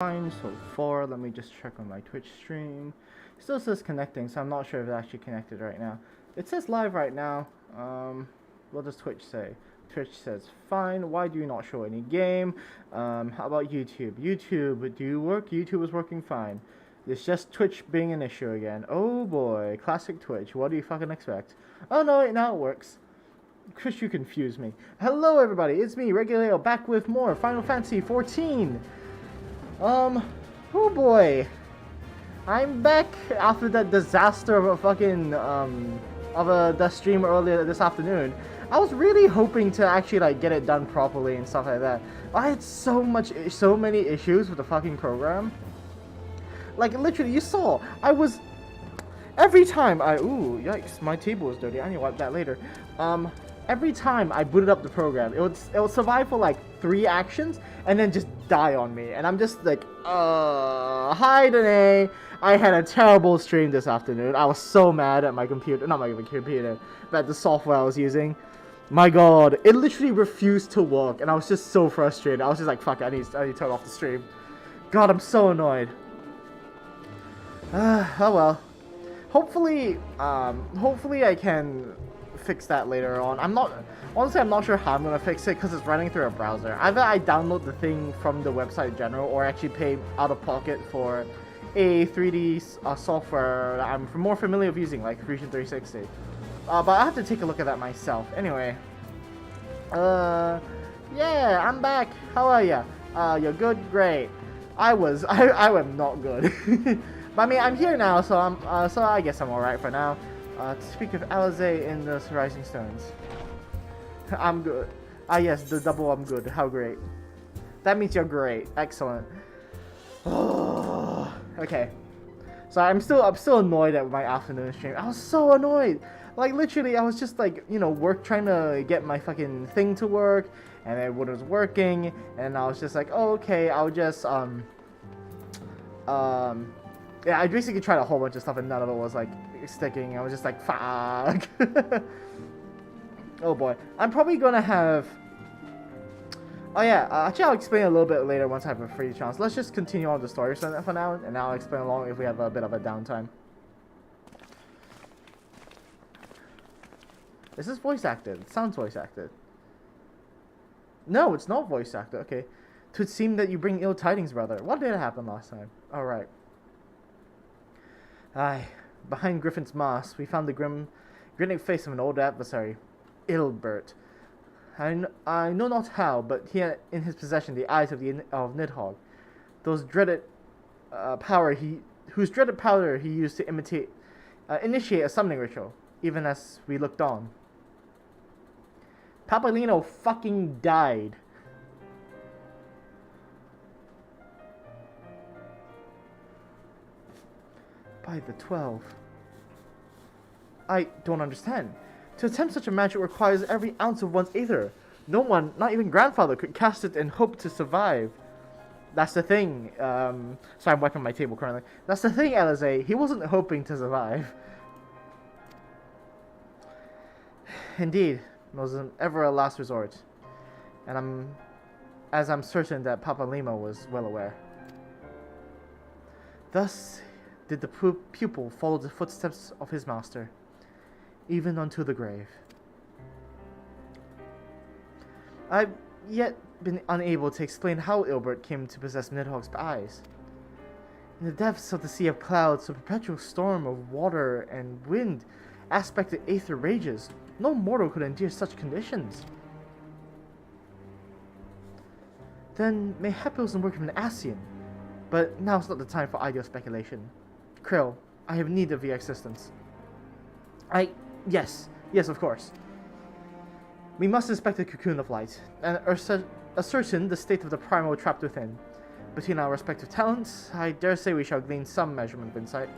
Fine so far. Let me just check on my Twitch stream. Still says connecting, so I'm not sure if it's actually connected right now. It says live right now. What does Twitch say? Twitch says fine. Why do you not show any game? How about YouTube? YouTube, do you work? YouTube is working fine. It's just Twitch being an issue again. Oh boy, classic Twitch. What do you fucking expect? Oh no, wait, now it works. Chris, you confuse me. Hello everybody, it's me, Reguleo, back with more Final Fantasy XIV. Oh boy. I'm back after that disaster of a fucking, the stream earlier this afternoon. I was really hoping to actually, like, get it done properly and stuff like that. I had so many issues with the fucking program. Like, literally, you saw, every time ooh, yikes, my table is dirty, I need to wipe that later. Every time I booted up the program, it would survive for like 3 actions and then just die on me. And I'm just like, hi Danae. I had a terrible stream this afternoon. I was so mad at my computer, not my computer, but the software I was using. My god, it literally refused to work and I was just so frustrated. I was just like, fuck it, I need to turn off the stream. God, I'm so annoyed. Oh well. Hopefully I can fix that later on. Honestly, I'm not sure how I'm gonna fix it because it's running through a browser. Either I download the thing from the website in general or actually pay out of pocket for a 3D software that I'm more familiar with using, like Fusion 360. But I have to take a look at that myself. Anyway, yeah, I'm back. How are ya? You're good, great. I am not good. But I mean, I'm here now, so so I guess I'm alright for now. To speak of Alize in the Rising Stones. I'm good. Yes, the double I'm good. How great. That means you're great. Excellent. Okay. So I'm still annoyed at my afternoon stream. I was so annoyed. Like, literally, I was just like, you know, trying to get my fucking thing to work, and it was working, and I was just like, oh, okay, I'll just, yeah, I basically tried a whole bunch of stuff and none of it was like sticking. I was just like, fuck. Oh boy. I'm probably gonna have... Oh yeah, actually I'll explain a little bit later once I have a free chance. Let's just continue on the story for now, and I'll explain along if we have a bit of a downtime. Is this voice acted? It sounds voice acted. No, it's not voice acted. Okay. 'Twould seem that you bring ill tidings, brother. What did happen last time? Alright. Aye, behind Griffin's mask, we found the grinning face of an old adversary, Ilbert. I know not how, but he had in his possession the eyes of Nidhogg, whose dreaded power he used to initiate a summoning ritual, even as we looked on. Papalino fucking died. By the 12. I don't understand. To attempt such a magic requires every ounce of one's aether. No one, not even grandfather, could cast it and hope to survive. That's the thing. Sorry, I'm wiping my table currently. That's the thing, Alize. He wasn't hoping to survive. Indeed, it was ever a last resort. And I'm certain that Papa Lima was well aware. Thus did the pupil follow the footsteps of his master, even unto the grave. I've yet been unable to explain how Ilbert came to possess Nidhogg's eyes. In the depths of the sea of clouds, a perpetual storm of water and wind aspected aether rages. No mortal could endure such conditions. Then mayhap it was the work of an Ascian, but now's not the time for ideal speculation. Krill, I have need of your assistance. Yes, of course. We must inspect the cocoon of light, and ascertain the state of the primal trapped within. Between our respective talents, I dare say we shall glean some measurement of insight.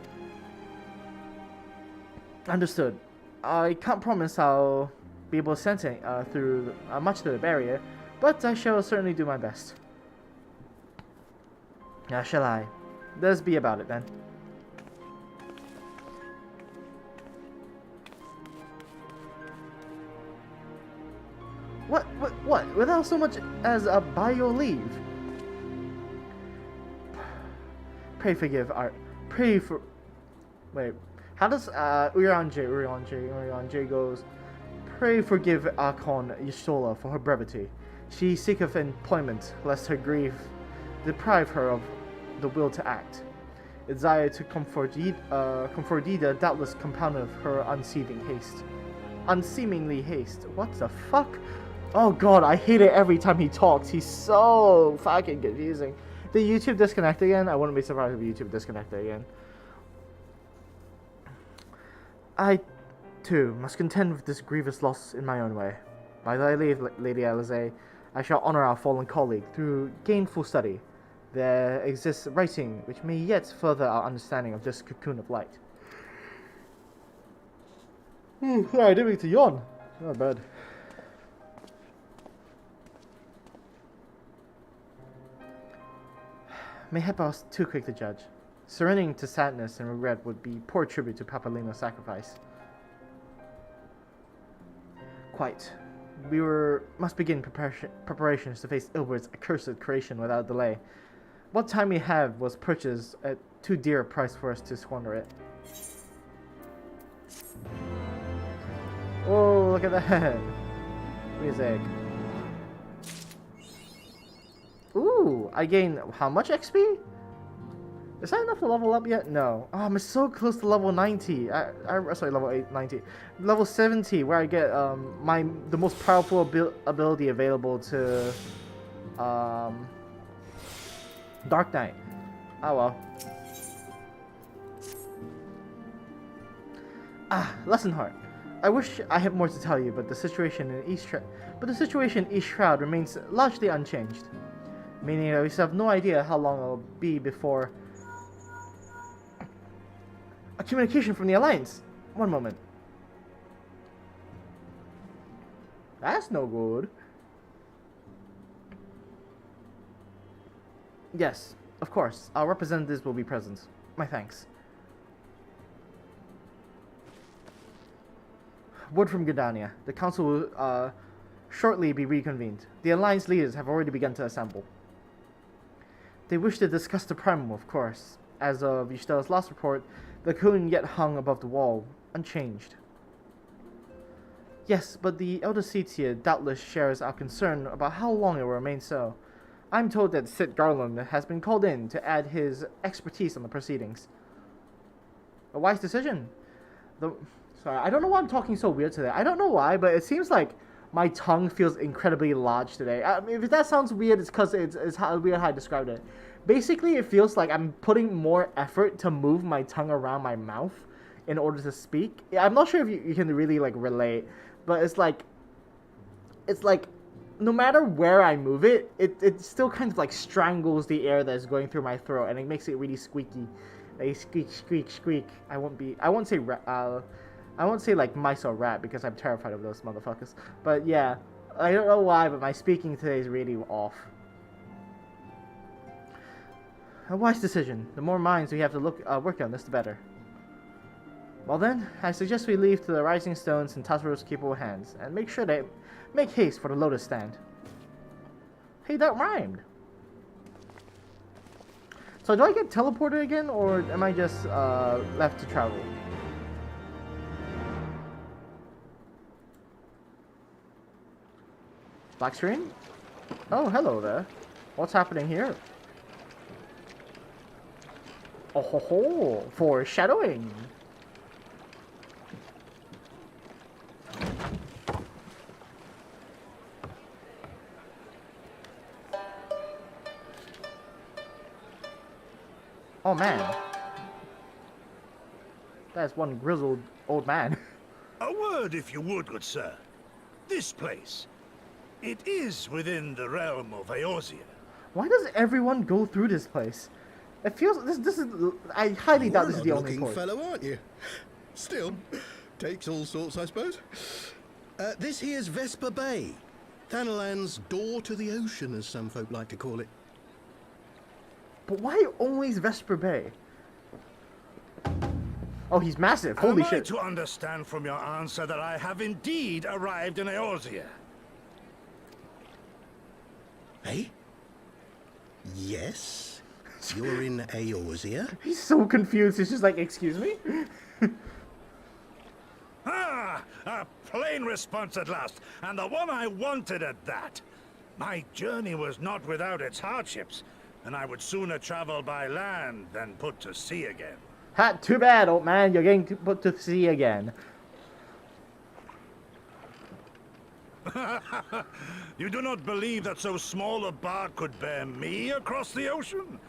Understood. I can't promise I'll be able to sense through much through the barrier, but I shall certainly do my best. Now shall I? Let us be about it then. What? Without so much as a by your leave? Pray forgive our... Pray for... Wait. How does Urian J goes... Pray forgive Akon Yashola for her brevity. She seeketh employment, lest her grief deprive her of the will to act. Desire to comfort Dida doubtless compounded her unseemingly haste. What the fuck? Oh god, I hate it every time he talks. He's so fucking confusing. Did YouTube disconnect again? I wouldn't be surprised if YouTube disconnected again. I, too, must contend with this grievous loss in my own way. By thy leave, Lady Alize, I shall honor our fallen colleague through gainful study. There exists writing which may yet further our understanding of this cocoon of light. I didn't mean to yawn. Not bad. Mayhap I was too quick to judge. Surrendering to sadness and regret would be poor tribute to Papalino's sacrifice. Quite. We must begin preparations to face Ilbert's accursed creation without delay. What time we have was purchased at too dear a price for us to squander it. Oh, look at that! Music. Ooh, I gain how much XP? Is that enough to level up yet? No. Oh, I'm so close to level 90. Sorry, level 90. Level 70, where I get the most powerful ability available to Dark Knight. Oh well. Lesson Heart. I wish I had more to tell you, but the situation in East Shroud remains largely unchanged. Meaning that we still have no idea how long it will be before a communication from the Alliance. One moment. That's no good. Yes, of course. Our representatives will be present. My thanks. Word from Gridania. The council will shortly be reconvened. The Alliance leaders have already begun to assemble. They wish to discuss the Primal, of course. As of Ystella's last report, the cocoon yet hung above the wall, unchanged. Yes, but the Elder Setia doubtless shares our concern about how long it will remain so. I'm told that Sid Garland has been called in to add his expertise on the proceedings. A wise decision. Sorry, I don't know why I'm talking so weird today. I don't know why, but it seems like my tongue feels incredibly large today. If that sounds weird, it's because it's weird how I described it. Basically, it feels like I'm putting more effort to move my tongue around my mouth in order to speak. I'm not sure if you can really like relate, but it's like no matter where I move it, it still kind of like strangles the air that's going through my throat, and it makes it really squeaky. Like squeak, squeak, squeak. I won't say like mice or rat because I'm terrified of those motherfuckers. But yeah, I don't know why, but my speaking today is really off. A wise decision. The more minds we have to work on this, the better. Well then, I suggest we leave to the Rising Stones in Tataru's capable hands, and make sure they make haste for the Lotus Stand. Hey, that rhymed! So do I get teleported again, or am I just left to travel? Black screen? Oh, hello there. What's happening here? Oh ho ho! Foreshadowing! Oh man. That's one grizzled old man. A word, if you would, good sir. This place. It is within the realm of Eorzea. Why does everyone go through this place? It feels this is. I highly doubt this is the only port. Fellow, aren't you? Still, takes all sorts, I suppose. This here's Vesper Bay, Thanalan's door to the ocean, as some folk like to call it. But why always Vesper Bay? Oh, he's massive. Holy shit. Am I to understand from your answer that I have indeed arrived in Eorzea? Eh? Yes. You're in Eorzea? He's so confused. He's just like, excuse me? Ah, a plain response at last, and the one I wanted at that. My journey was not without its hardships, and I would sooner travel by land than put to sea again. Ha, too bad, old man. You're getting put to sea again. You do not believe that so small a bark could bear me across the ocean?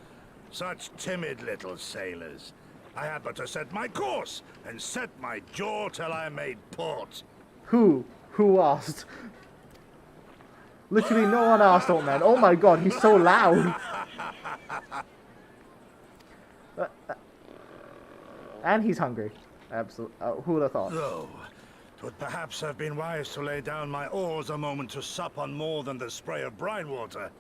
Such timid little sailors. I had but to set my course and set my jaw till I made port. Who? Who asked? Literally no one asked, old man. Oh my god, he's so loud. And he's hungry. Absolutely. Who would have thought? Though, it would perhaps have been wise to lay down my oars a moment to sup on more than the spray of brine water.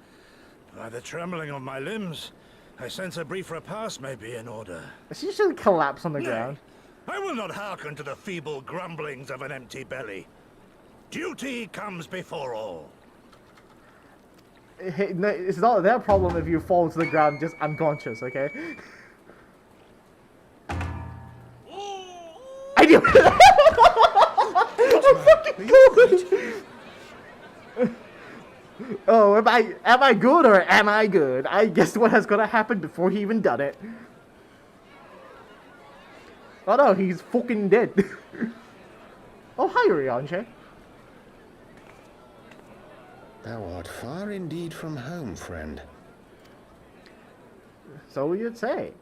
By the trembling of my limbs, I sense a brief repast may be in order. She should collapse on the Nay, ground. I will not hearken to the feeble grumblings of an empty belly. Duty comes before all. It's not their problem if you fall to the ground just unconscious, okay? I knew it! I'm fucking good! Oh, am I good or am I good? I guess what has gonna happen before he even done it. Oh no, he's fucking dead. Oh, hi, Rianche. Thou art far indeed from home, friend. So you'd say.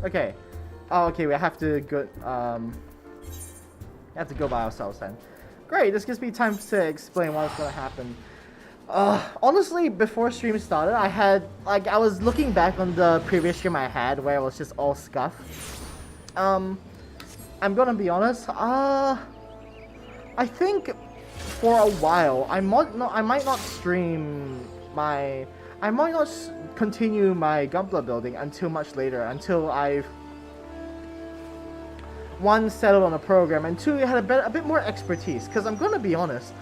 Okay. Oh, okay, we have to go, by ourselves then. Great, this gives me time to explain what's gonna happen. Honestly, before stream started, I was looking back on the previous stream I had where it was just all scuff. I'm gonna be honest, I think for a while, I might not continue my Gunpla building until much later, until I've one, settled on a program, and two, had a bit more expertise. Because I'm gonna be honest,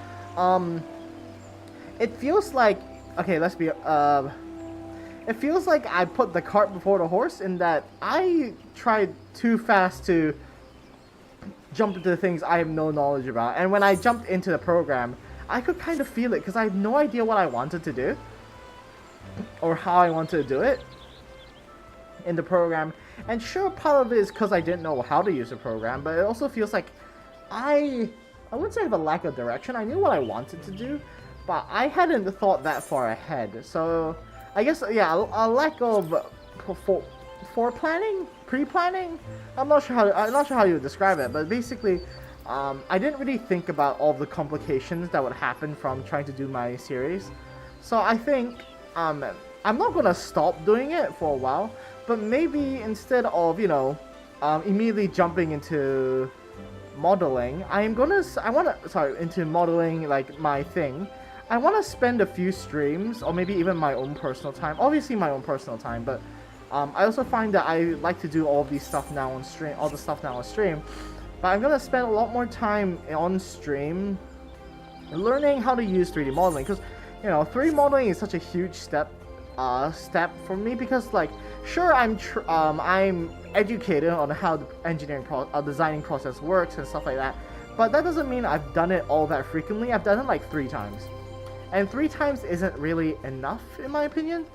it feels like, okay, it feels like I put the cart before the horse in that I tried too fast to jump into the things I have no knowledge about. And when I jumped into the program, I could kind of feel it because I had no idea what I wanted to do or how I wanted to do it in the program. And sure, part of it is because I didn't know how to use the program, but it also feels like I wouldn't say I have a lack of direction. I knew what I wanted to do, but I hadn't thought that far ahead. So I guess, yeah, a lack of pre-planning. I'm not sure how you would describe it, but basically, I didn't really think about all the complications that would happen from trying to do my series. So I think I'm not gonna stop doing it for a while, but maybe instead of immediately jumping into modeling, into modeling like my thing. I want to spend a few streams, or maybe even my own personal time. Obviously my own personal time, but I also find that I like to do all the stuff now on stream. But I'm gonna spend a lot more time on stream learning how to use 3D modeling, because 3D modeling is such a huge step for me, because like, sure, I'm educated on how the designing process works and stuff like that, but that doesn't mean I've done it all that frequently. I've done it like 3 times, and 3 times isn't really enough in my opinion.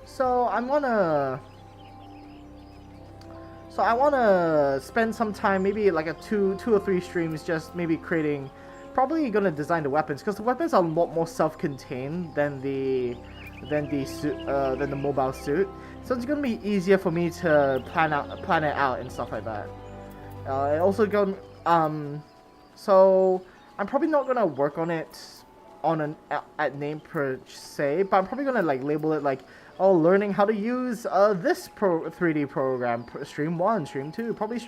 So I want to spend some time, maybe like 2 or 3 streams, just maybe creating, probably gonna design the weapons, because the weapons are a lot more self-contained than the mobile suit. So it's gonna be easier for me to plan it out and stuff like that. And also so I'm probably not gonna work on it at name per se, but I'm probably gonna like label it like, oh, learning how to use this 3D program, stream 1, stream 2. Probably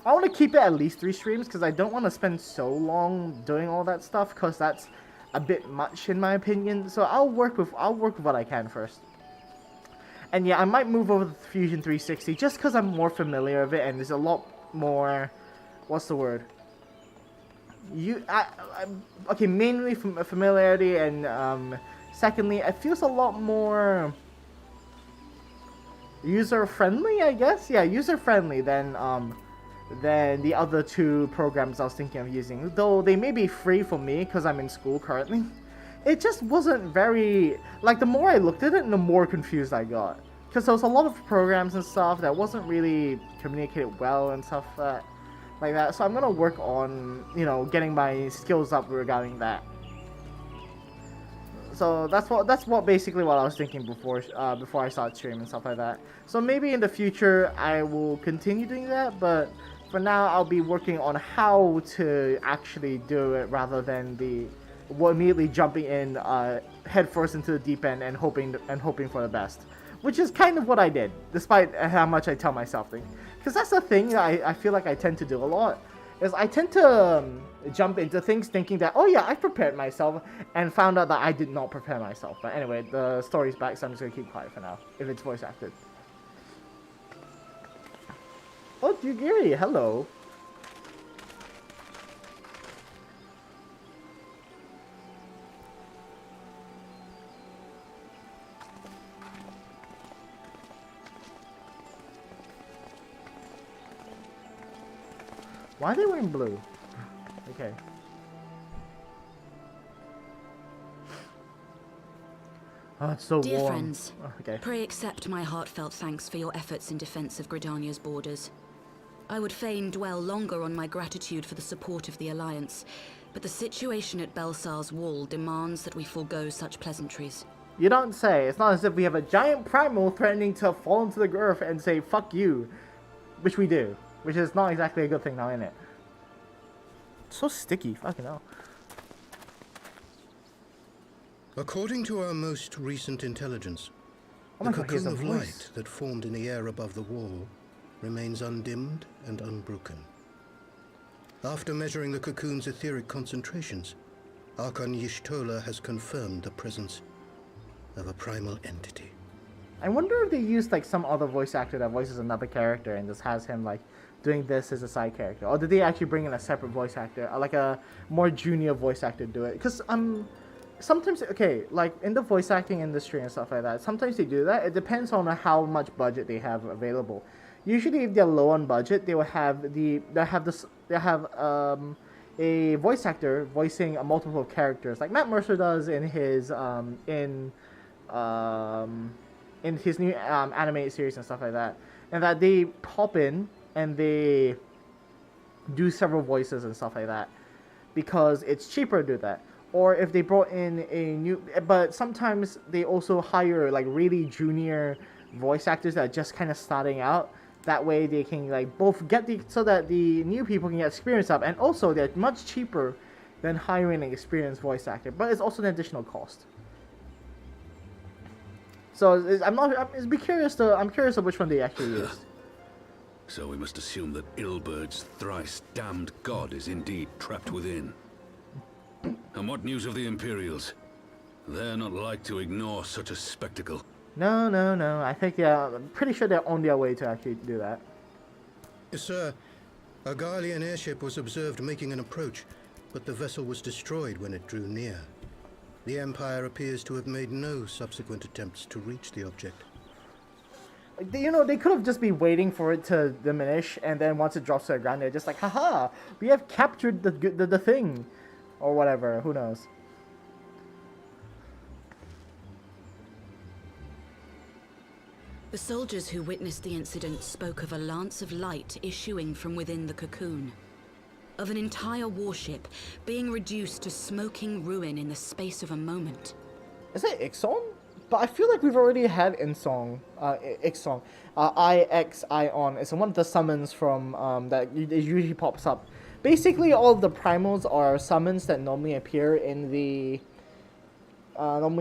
I want to keep it at least 3 streams, because I don't want to spend so long doing all that stuff, because that's a bit much in my opinion. So I'll work with what I can first. And yeah, I might move over to Fusion 360 just because I'm more familiar with it, and there's a lot more, what's the word? okay, mainly from familiarity, and secondly, it feels a lot more user-friendly, I guess. Yeah, user-friendly than the other two programs I was thinking of using. Though they may be free for me because I'm in school currently. It just wasn't very... Like, the more I looked at it, the more confused I got. Because there was a lot of programs and stuff that wasn't really communicated well and stuff like that. So I'm going to work on, you know, getting my skills up regarding that. So that's what basically what I was thinking before I started streaming and stuff like that. So maybe in the future I will continue doing that, but for now I'll be working on how to actually do it rather than immediately jumping in headfirst into the deep end and hoping for the best, which is kind of what I did, despite how much I tell myself things. Because that's the thing that I feel like I tend to do a lot. Is I tend to jump into things thinking that, oh yeah, I prepared myself, and found out that I did not prepare myself. But anyway, the story's back, so I'm just gonna keep quiet for now, if it's voice acted. Oh, Yugiri, hello. Why are they wearing blue? Okay. Oh, it's so Dear warm. friends, Oh, okay. pray accept my heartfelt thanks for your efforts in defense of Gridania's borders. I would fain dwell longer on my gratitude for the support of the Alliance, but the situation at Belsar's wall demands that we forego such pleasantries. You don't say. It's not as if we have a giant primal threatening to fall into the earth and say, fuck you. Which we do. Which is not exactly a good thing now, isn't it? It's so sticky, fucking hell. According to our most recent intelligence, Oh the my god, he has cocoon a of voice. light that formed in the air above the wall remains undimmed and unbroken. After measuring the cocoon's etheric concentrations, Archon Y'shtola has confirmed the presence of a primal entity. I wonder if they used like some other voice actor that voices another character and just has him like doing this as a side character, or did they actually bring in a separate voice actor, or like a more junior voice actor to do it? Because sometimes, okay, like in the voice acting industry and stuff like that, sometimes they do that. It depends on how much budget they have available. Usually, if they're low on budget, they will have a voice actor voicing a multiple of characters, like Matt Mercer does in his new animated series and stuff like that, and that they pop in and they do several voices and stuff like that because it's cheaper to do that. Or if they brought in a new, but sometimes they also hire like really junior voice actors that are just kind of starting out. That way they can like both get so that the new people can get experience up, and also they're much cheaper than hiring an experienced voice actor. But it's also an additional cost. So I'm curious of which one they actually used. So we must assume that Ilbert's thrice damned god is indeed trapped within. And what news of the Imperials? They're not like to ignore such a spectacle. No. I think I'm pretty sure they're on their way to actually do that. Sir, a Garlean airship was observed making an approach, but the vessel was destroyed when it drew near. The Empire appears to have made no subsequent attempts to reach the object. You know, they could have just been waiting for it to diminish, and then once it drops to the ground, they're just like, haha, we have captured the thing. Or whatever, who knows. The soldiers who witnessed the incident spoke of a lance of light issuing from within the cocoon. Of an entire warship being reduced to smoking ruin in the space of a moment. Is it Ixon? But I feel like we've already had Ixon. Ixion. It's one of the summons from that it usually pops up. Basically, all of the primals are summons that normally appear in the Final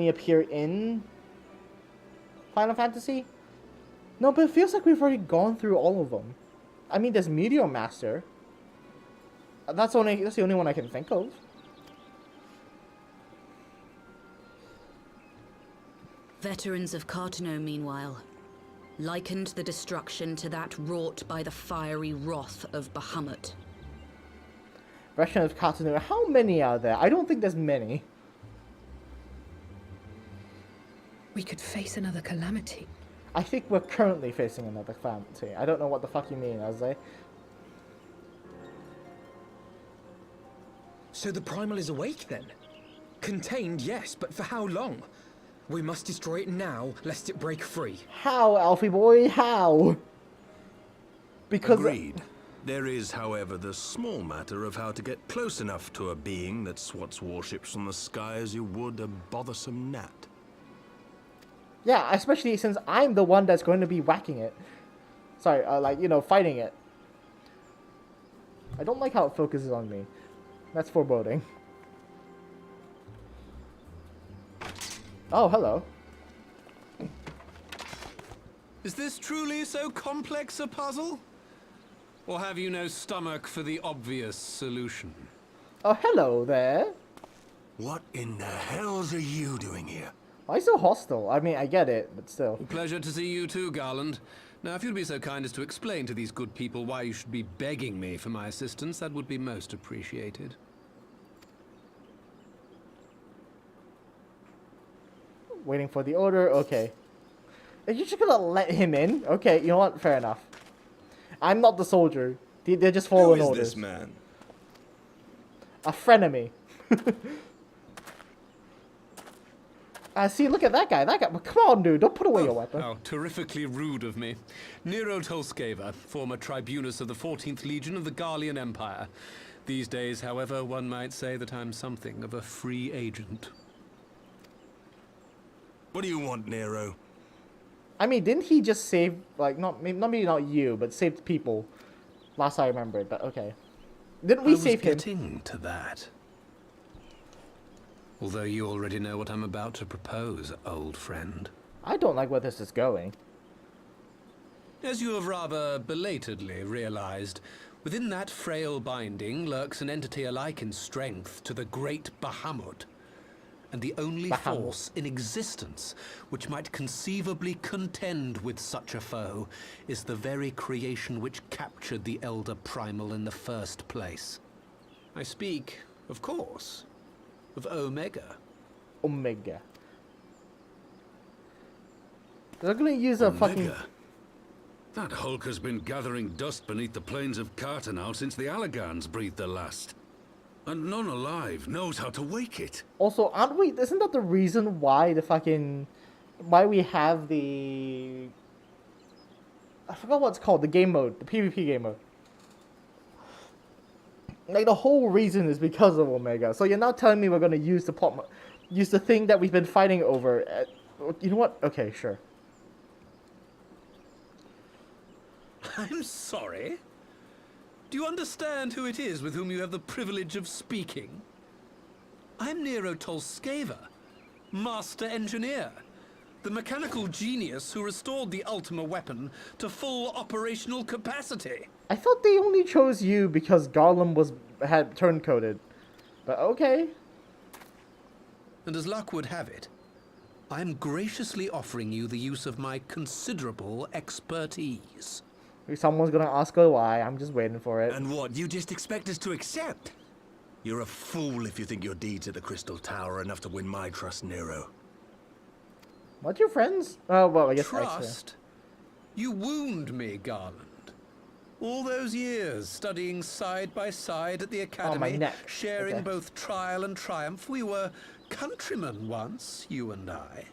Fantasy. No, but it feels like we've already gone through all of them. I mean, there's Meteor Master. That's the only one I can think of. Veterans of Cartano, meanwhile, likened the destruction to that wrought by the fiery wrath of Bahamut. Veteran of Cartoon. How many are there? I don't think there's many. We could face another calamity. I think we're currently facing another calamity. I don't know what the fuck you mean, Azay. So the Primal is awake then? Contained, yes, but for how long? We must destroy it now, lest it break free. How, Alfie boy? How? Because... Agreed. There is, however, the small matter of how to get close enough to a being that swats warships from the sky as you would a bothersome gnat. Yeah, especially since I'm the one that's going to be whacking it. Sorry, like, you know, fighting it. I don't like how it focuses on me. That's foreboding. Oh, hello. Is this truly so complex a puzzle? Or have you no stomach for the obvious solution? Oh, hello there. What in the hells are you doing here? Why so hostile? I mean, I get it, but still. Pleasure to see you too, Garland. Now, if you'd be so kind as to explain to these good people why you should be begging me for my assistance, that would be most appreciated. Waiting for the order, okay. Are you just gonna let him in? Okay, you know what? Fair enough. I'm not the soldier. They're just following Who is orders. this man? A frenemy. See, look at that guy. That guy. Come on, dude. Don't put away your weapon. How terrifically rude of me. Nero Tolskeva, former tribunus of the 14th Legion of the Garlean Empire. These days, however, one might say that I'm something of a free agent. What do you want, Nero? I mean, didn't he just save, like, maybe not you, but saved people? Last I remembered, but okay. Didn't we save him? I was getting to that. Although you already know what I'm about to propose, old friend. I don't like where this is going. As you have rather belatedly realized, within that frail binding lurks an entity alike in strength to the great Bahamut, and the only force in existence which might conceivably contend with such a foe is the very creation which captured the Elder Primal in the first place. I speak, of course, of Omega. Omega. They're gonna use a fucking... Omega? That hulk has been gathering dust beneath the plains of Cartanal since the Allagans breathed their last. And none alive knows how to wake it. Also, aren't we... Isn't that the reason why the fucking... Why we have the... I forgot what it's called. The game mode. The PvP game mode. Like, the whole reason is because of Omega. So you're now telling me we're going to use the plot... Use the thing that we've been fighting over. You know what? Okay, sure. I'm sorry? Do you understand who it is with whom you have the privilege of speaking? I'm Nero Tolskeva, Master Engineer, the mechanical genius who restored the Ultima weapon to full operational capacity. I thought they only chose you because Garland had turn-coded. But okay. And as luck would have it, I'm graciously offering you the use of my considerable expertise. Someone's gonna ask her why. I'm just waiting for it. And what, you just expect us to accept? You're a fool if you think your deeds at the Crystal Tower are enough to win my trust, Nero. What, your friends? Oh, well, I guess Trust? You wound me, Garland. All those years studying side by side at the academy, sharing both trial and triumph, we were countrymen once, you and I.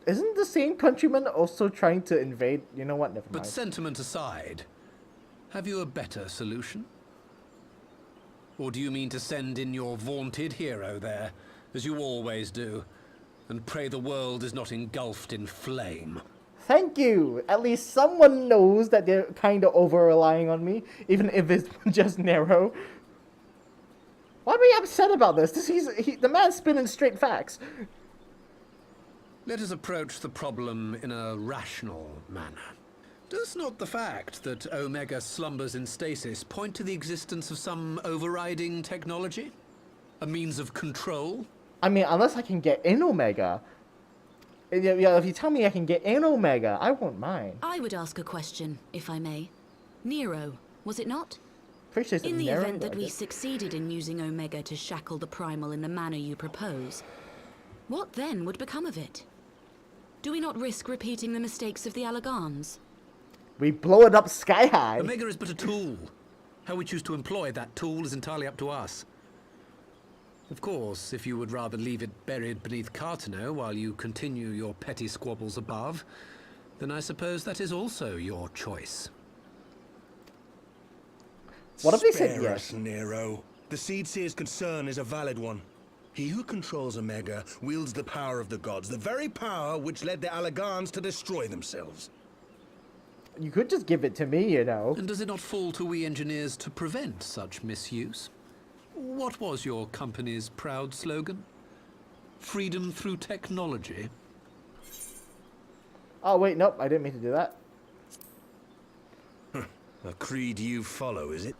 Isn't the same countryman also trying to invade? You know what? Never mind. But sentiment aside, have you a better solution? Or do you mean to send in your vaunted hero there, as you always do, and pray the world is not engulfed in flame? Thank you! At least someone knows that they're kind of over-relying on me, even if it's just Nero. Why are we upset about this? The man's spinning straight facts. Let us approach the problem in a rational manner. Does not the fact that Omega slumbers in stasis point to the existence of some overriding technology? A means of control? I mean, unless I can get in Omega. Yeah, if you tell me I can get in Omega, I won't mind. I would ask a question, if I may. Nero, was it not? Pretty sure it's In the narrow, event but that I we guess- succeeded in using Omega to shackle the Primal in the manner you propose, what then would become of it? Do we not risk repeating the mistakes of the Allagans? we blow it up sky high. Omega is but a tool. How we choose to employ that tool is entirely up to us. Of course, if you would rather leave it buried beneath Cartano while you continue your petty squabbles above, then I suppose that is also your choice. What if they said Spare yes? us, Nero. The Seedseer's concern is a valid one. He who controls Omega wields the power of the gods, the very power which led the Allagans to destroy themselves. You could just give it to me, you know. And does it not fall to we engineers to prevent such misuse? What was your company's proud slogan? Freedom through technology? Oh wait, nope, I didn't mean to do that. A creed you follow, is it?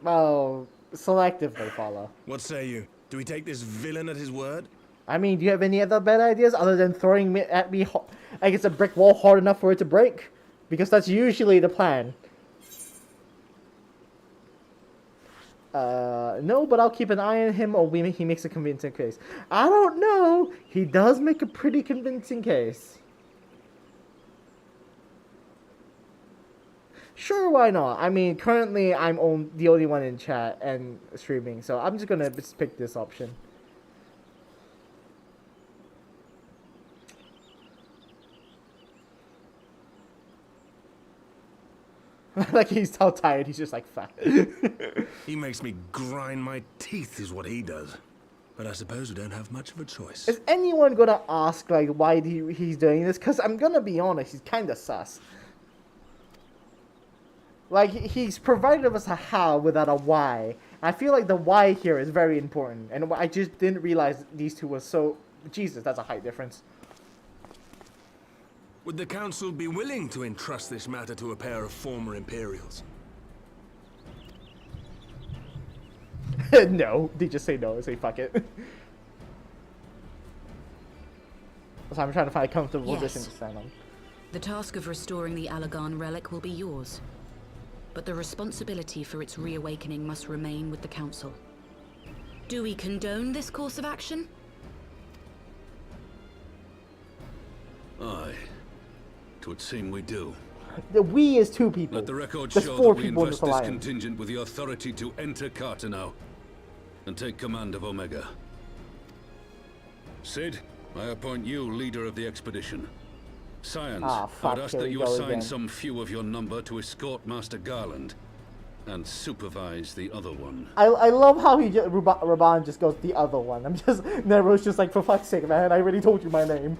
Well, selectively follow. What say you? Do we take this villain at his word? I mean, do you have any other bad ideas other than throwing me at me against a brick wall hard enough for it to break? Because that's usually the plan. No, but I'll keep an eye on him, or he makes a convincing case. I don't know. He does make a pretty convincing case. Sure, why not? I mean, currently I'm the only one in chat and streaming, so I'm just gonna just pick this option. Like, he's so tired, he's just like, fat. He makes me grind my teeth, is what he does. But I suppose we don't have much of a choice. Is anyone gonna ask, like, why he's doing this? Because I'm gonna be honest, he's kind of sus. Like, he's provided us a how without a why. I feel like the why here is very important. And I just didn't realize these two were so... Jesus, that's a height difference. Would the Council be willing to entrust this matter to a pair of former Imperials? No, they just say no, say fuck it. So I'm trying to find a comfortable position to stand on. The task of restoring the Allagan relic will be yours. But the responsibility for its reawakening must remain with the Council. Do we condone this course of action? Aye. It would seem we do. The we is two people. Let the record There's show four that we people in invest this this alliance. contingent with the authority to enter Cartano and take command of Omega. Sid, I appoint you leader of the expedition. Science, fuck, I'd ask here that we you go assign again. some few of your number to escort Master Garland and supervise the other one. I love how he Raban just goes, the other one. I'm just... Nero's just like, for fuck's sake, man, I already told you my name.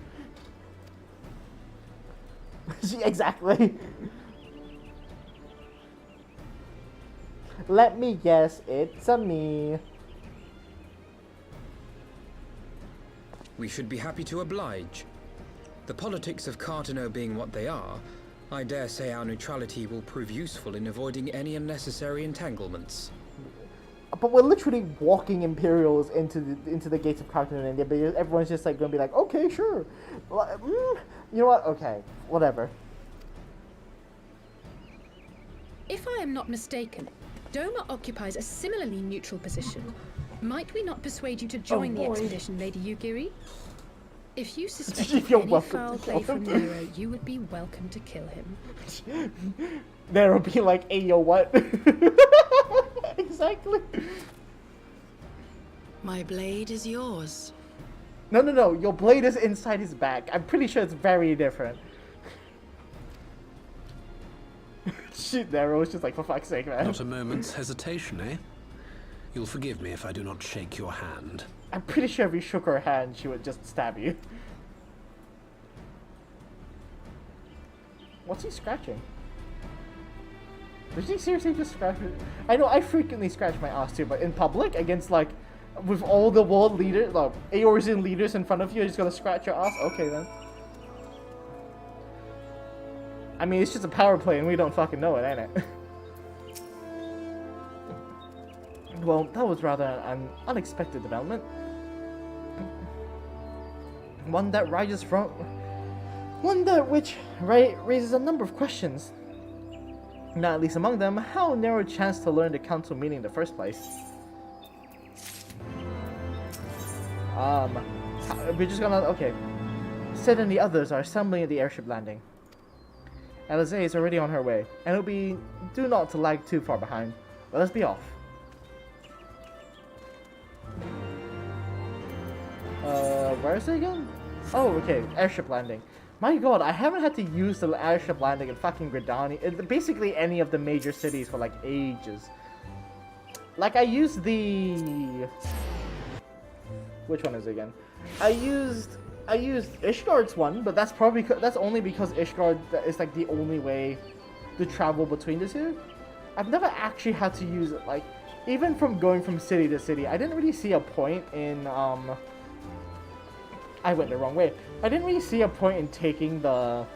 Exactly. Let me guess, it's a me. We should be happy to oblige. The politics of Cartano being what they are, I dare say our neutrality will prove useful in avoiding any unnecessary entanglements. But we're literally walking Imperials into the gates of Cartano India, but everyone's just like gonna be like, okay, sure. You know what? Okay, whatever. If I am not mistaken, Doma occupies a similarly neutral position. Might we not persuade you to join the boy. expedition, Lady Yugiri? If you suspect You're any welcome foul to play kill from him. Nero, you would be welcome to kill him. Nero be like, hey, yo, what? Exactly. My blade is yours. No. Your blade is inside his back. I'm pretty sure it's very different. Shit, Nero's just like, for fuck's sake, man. Not a moment's hesitation, eh? You'll forgive me if I do not shake your hand. I'm pretty sure if you shook her hand, she would just stab you. What's he scratching? Does he seriously just scratch it? I know I frequently scratch my ass too, but in public, against like, with all the world leaders, like, Eorzean leaders in front of you, you're just gonna scratch your ass? Okay then. I mean, it's just a power play and we don't fucking know it, ain't it? Well, that was rather an unexpected development. One that raises raises a number of questions. Not at least among them, how narrow chance to learn the council meeting in the first place. We're just gonna, okay. Sid and the others are assembling at the airship landing. Alize is already on her way, and it'll be due not to lag too far behind. But let's be off. Where is it again? Oh, okay, airship landing. My god, I haven't had to use the airship landing in fucking Gridania, basically any of the major cities for like ages. Like I used the... Which one is it again? I used Ishgard's one, but that's probably that's only because Ishgard is like the only way to travel between the two. I've never actually had to use it, like, even from going from city to city, I didn't really see a point in, I went the wrong way. I didn't really see a point in taking the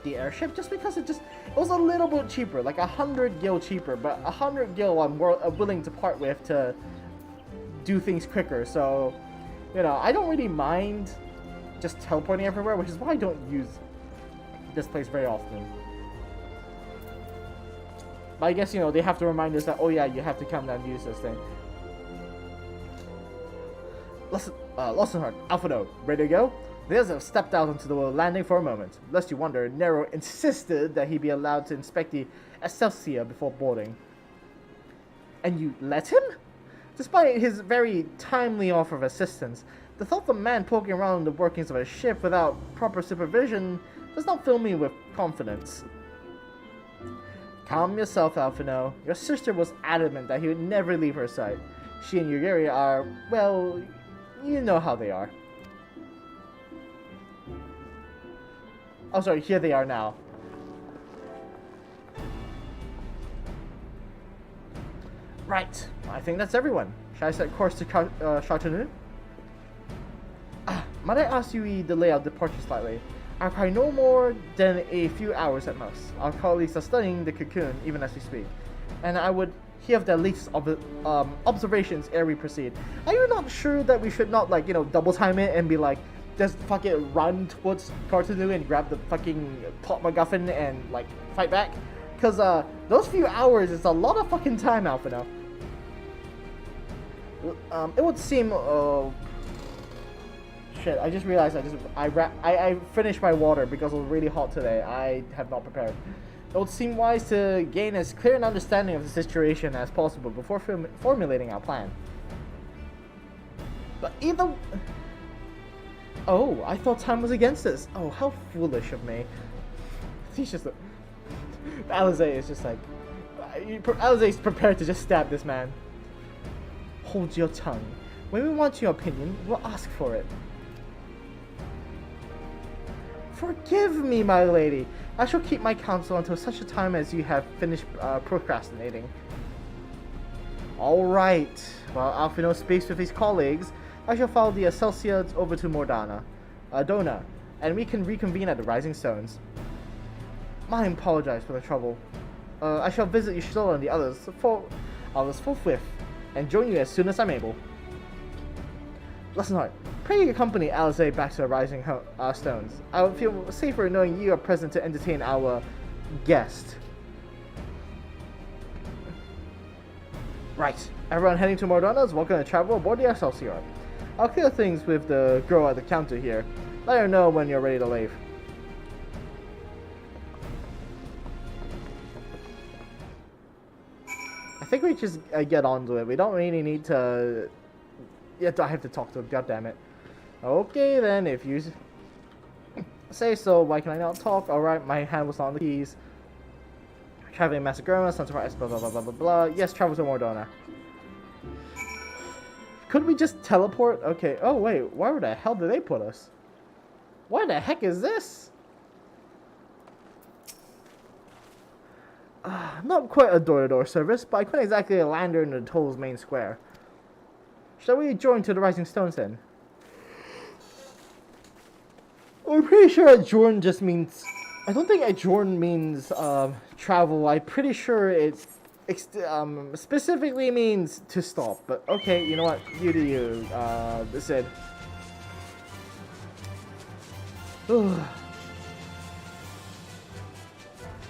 airship, just because it was a little bit cheaper, like 100 gil cheaper, but 100 gil I'm willing to part with to do things quicker, so, you know, I don't really mind just teleporting everywhere, which is why I don't use this place very often. But I guess, you know, they have to remind us that, oh yeah, you have to come down and use this thing. Lawsonheart, Alpha Node, ready to go? The others have stepped out onto the landing for a moment. Lest you wonder, Nero insisted that he be allowed to inspect the Excelsior before boarding. And you let him? Despite his very timely offer of assistance, the thought of a man poking around the workings of a ship without proper supervision does not fill me with confidence. Calm yourself, Alphino. Your sister was adamant that he would never leave her side. She and Yugiri are, well, you know how they are. Oh, sorry, here they are now. Right, I think that's everyone. Shall I set course to Chartanu? Might I ask you to delay our departure slightly? I'll require no more than a few hours at most. Our colleagues are studying the cocoon even as we speak, and I would hear of their latest observations ere we proceed. Are you not sure that we should not, like, you know, double time it and be like, just fucking run towards Cartanu and grab the fucking plot MacGuffin and, like, fight back? Because those few hours is a lot of fucking time, Alphino. It would seem shit, I just realized I finished my water because it was really hot today. I have not prepared. It would seem wise to gain as clear an understanding of the situation as possible before formulating our plan. But either... Oh, I thought time was against us. Oh, how foolish of me. He's just... Alize is just like... Alize is prepared to just stab this man. Hold your tongue. When we want your opinion, we'll ask for it. Forgive me, my lady. I shall keep my counsel until such a time as you have finished procrastinating. Alright. While Alphino speaks with his colleagues, I shall follow the Excelsior over to Dona, and we can reconvene at the Rising Stones. I apologize for the trouble. I shall visit Yshtola and the others forthwith, and join you as soon as I'm able. Listen, Heart, pray accompany Alize back to the Rising Stones. I would feel safer knowing you are present to entertain our guest. Right, everyone heading to Mordana is welcome to travel aboard the Excelsior. I'll clear things with the girl at the counter here. Let her know when you're ready to leave. I think we just get on to it. We don't really need to... Yeah, I have to talk to him, goddammit. Okay then, if you say so, why can I not talk? Alright, my hand was on the keys. Traveling Massacrona, Santa blah blah blah blah blah blah. Yes, travel to Mordona. Could we just teleport? Okay, oh wait, where the hell did they put us? What the heck is this? Not quite a door-to-door service, but I couldn't exactly land her in the Toll's main square. Shall we join to the Rising Stones then? I'm pretty sure adjourn just means... I don't think adjourn means travel. I'm pretty sure it specifically means to stop. But okay, you know what? You do you, Sid.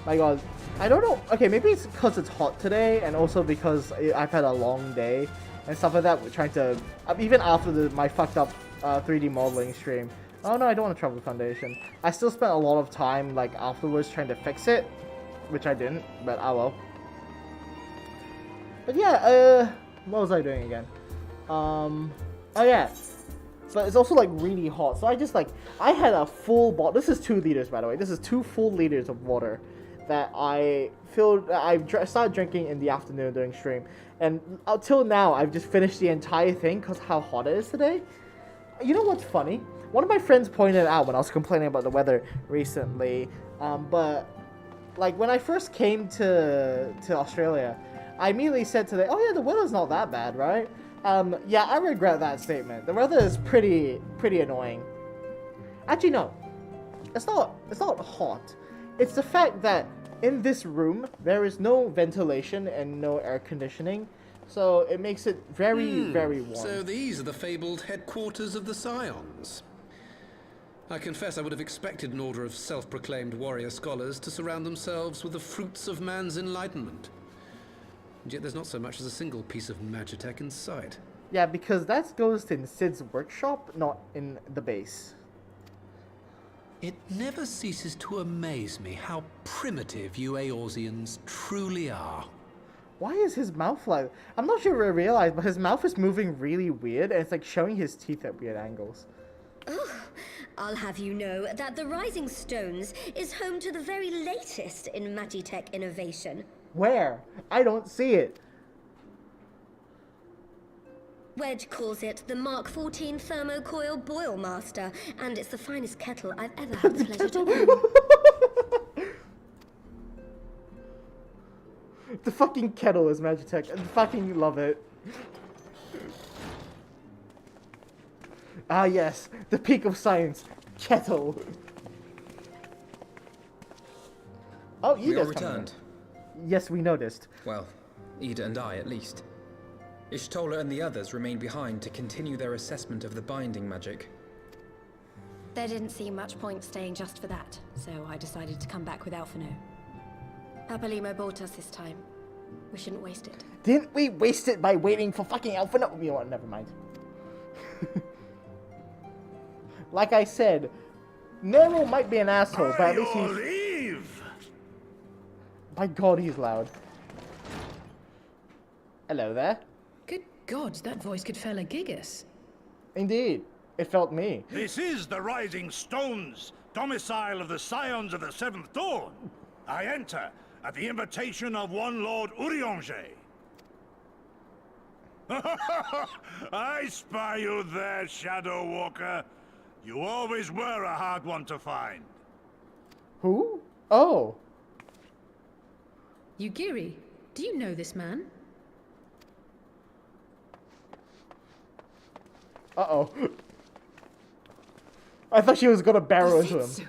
My god. I don't know. Okay, maybe it's because it's hot today, and also because I've had a long day and stuff like that. We're trying to even after my fucked up 3D modeling stream. Oh no, I don't want to trouble the foundation. I still spent a lot of time like afterwards trying to fix it, which I didn't. But oh well. But yeah, what was I doing again? Oh yeah. So it's also like really hot. So I just like I had a full bottle. This is 2 liters, by the way. This is 2 full liters of water that I filled. I started drinking in the afternoon during stream, and until now I've just finished the entire thing because how hot it is today. You know what's funny? One of my friends pointed out when I was complaining about the weather recently. But like when I first came to Australia, I immediately said to them, "Oh yeah, the weather's not that bad, right?" Yeah, I regret that statement. The weather is pretty annoying. Actually, no. It's not hot. It's the fact that in this room, there is no ventilation and no air conditioning. So it makes it very warm. So these are the fabled headquarters of the Scions. I confess I would have expected an order of self-proclaimed warrior scholars to surround themselves with the fruits of man's enlightenment. And yet there's not so much as a single piece of magitech in sight. Yeah, because that goes in Sid's workshop, not in the base. It never ceases to amaze me how primitive you Eorzeans truly are. Why is his mouth like... I'm not sure if I realized, but his mouth is moving really weird, and it's like showing his teeth at weird angles. Oh, I'll have you know that the Rising Stones is home to the very latest in magitech innovation. Where? I don't see it. Wedge calls it the Mark 14 Thermocoil Boil Master, and it's the finest kettle I've ever had the pleasure to own. The fucking kettle is Magitech. I fucking love it. Ah yes, the peak of science. Kettle. Oh, We all Ida's returned. Yes, we noticed. Well, Ida and I, at least. Ishtola and the others remained behind to continue their assessment of the binding magic. There didn't seem much point staying just for that, so I decided to come back with Alphino. Papalimo bought us this time. We shouldn't waste it. Didn't we waste it by waiting for fucking Alpha? No, you know what? Never mind. Like I said, Nero might be an asshole, but at least he's... By God, he's loud. Hello there. Good God, that voice could fell a gigas. Indeed, it felt me. This is the Rising Stones, domicile of the Scions of the Seventh Dawn. I enter at the invitation of one Lord Urianger. I spy you there, Shadow Walker. You always were a hard one to find. Who? Oh. Yugiri, do you know this man? Uh-oh. I thought she was gonna barrel into him.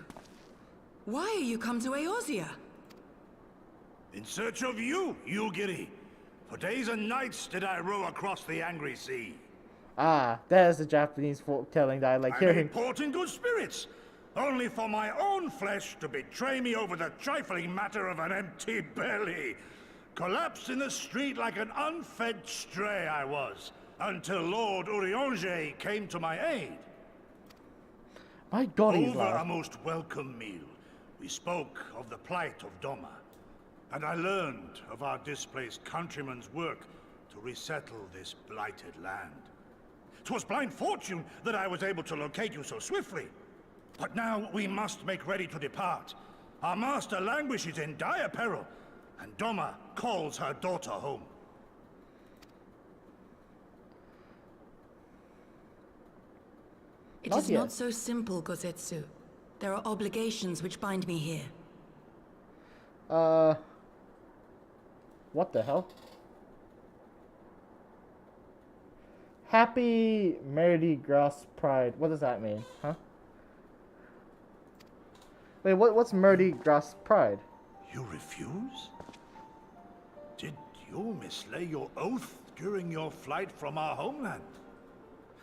Why are you come to Eorzea? In search of you, Yugiri. For days and nights did I row across the angry sea. Ah, there's the Japanese folk-telling dialect. I Hear may him. port in good spirits, only for my own flesh to betray me over the trifling matter of an empty belly. Collapsed in the street like an unfed stray I was, until Lord Urianger came to my aid. My God, he's Over loud. a most welcome meal, we spoke of the plight of Doma, and I learned of our displaced countrymen's work to resettle this blighted land. 'Twas blind fortune that I was able to locate you so swiftly. But now we must make ready to depart. Our master languishes in dire peril, and Doma calls her daughter home. It Not is yet. not so simple, Gozetsu. There are obligations which bind me here. What the hell? Happy Mardi Gras Pride. What does that mean? Huh? Wait, what's Mardi Gras Pride? You refuse? Did you mislay your oath during your flight from our homeland?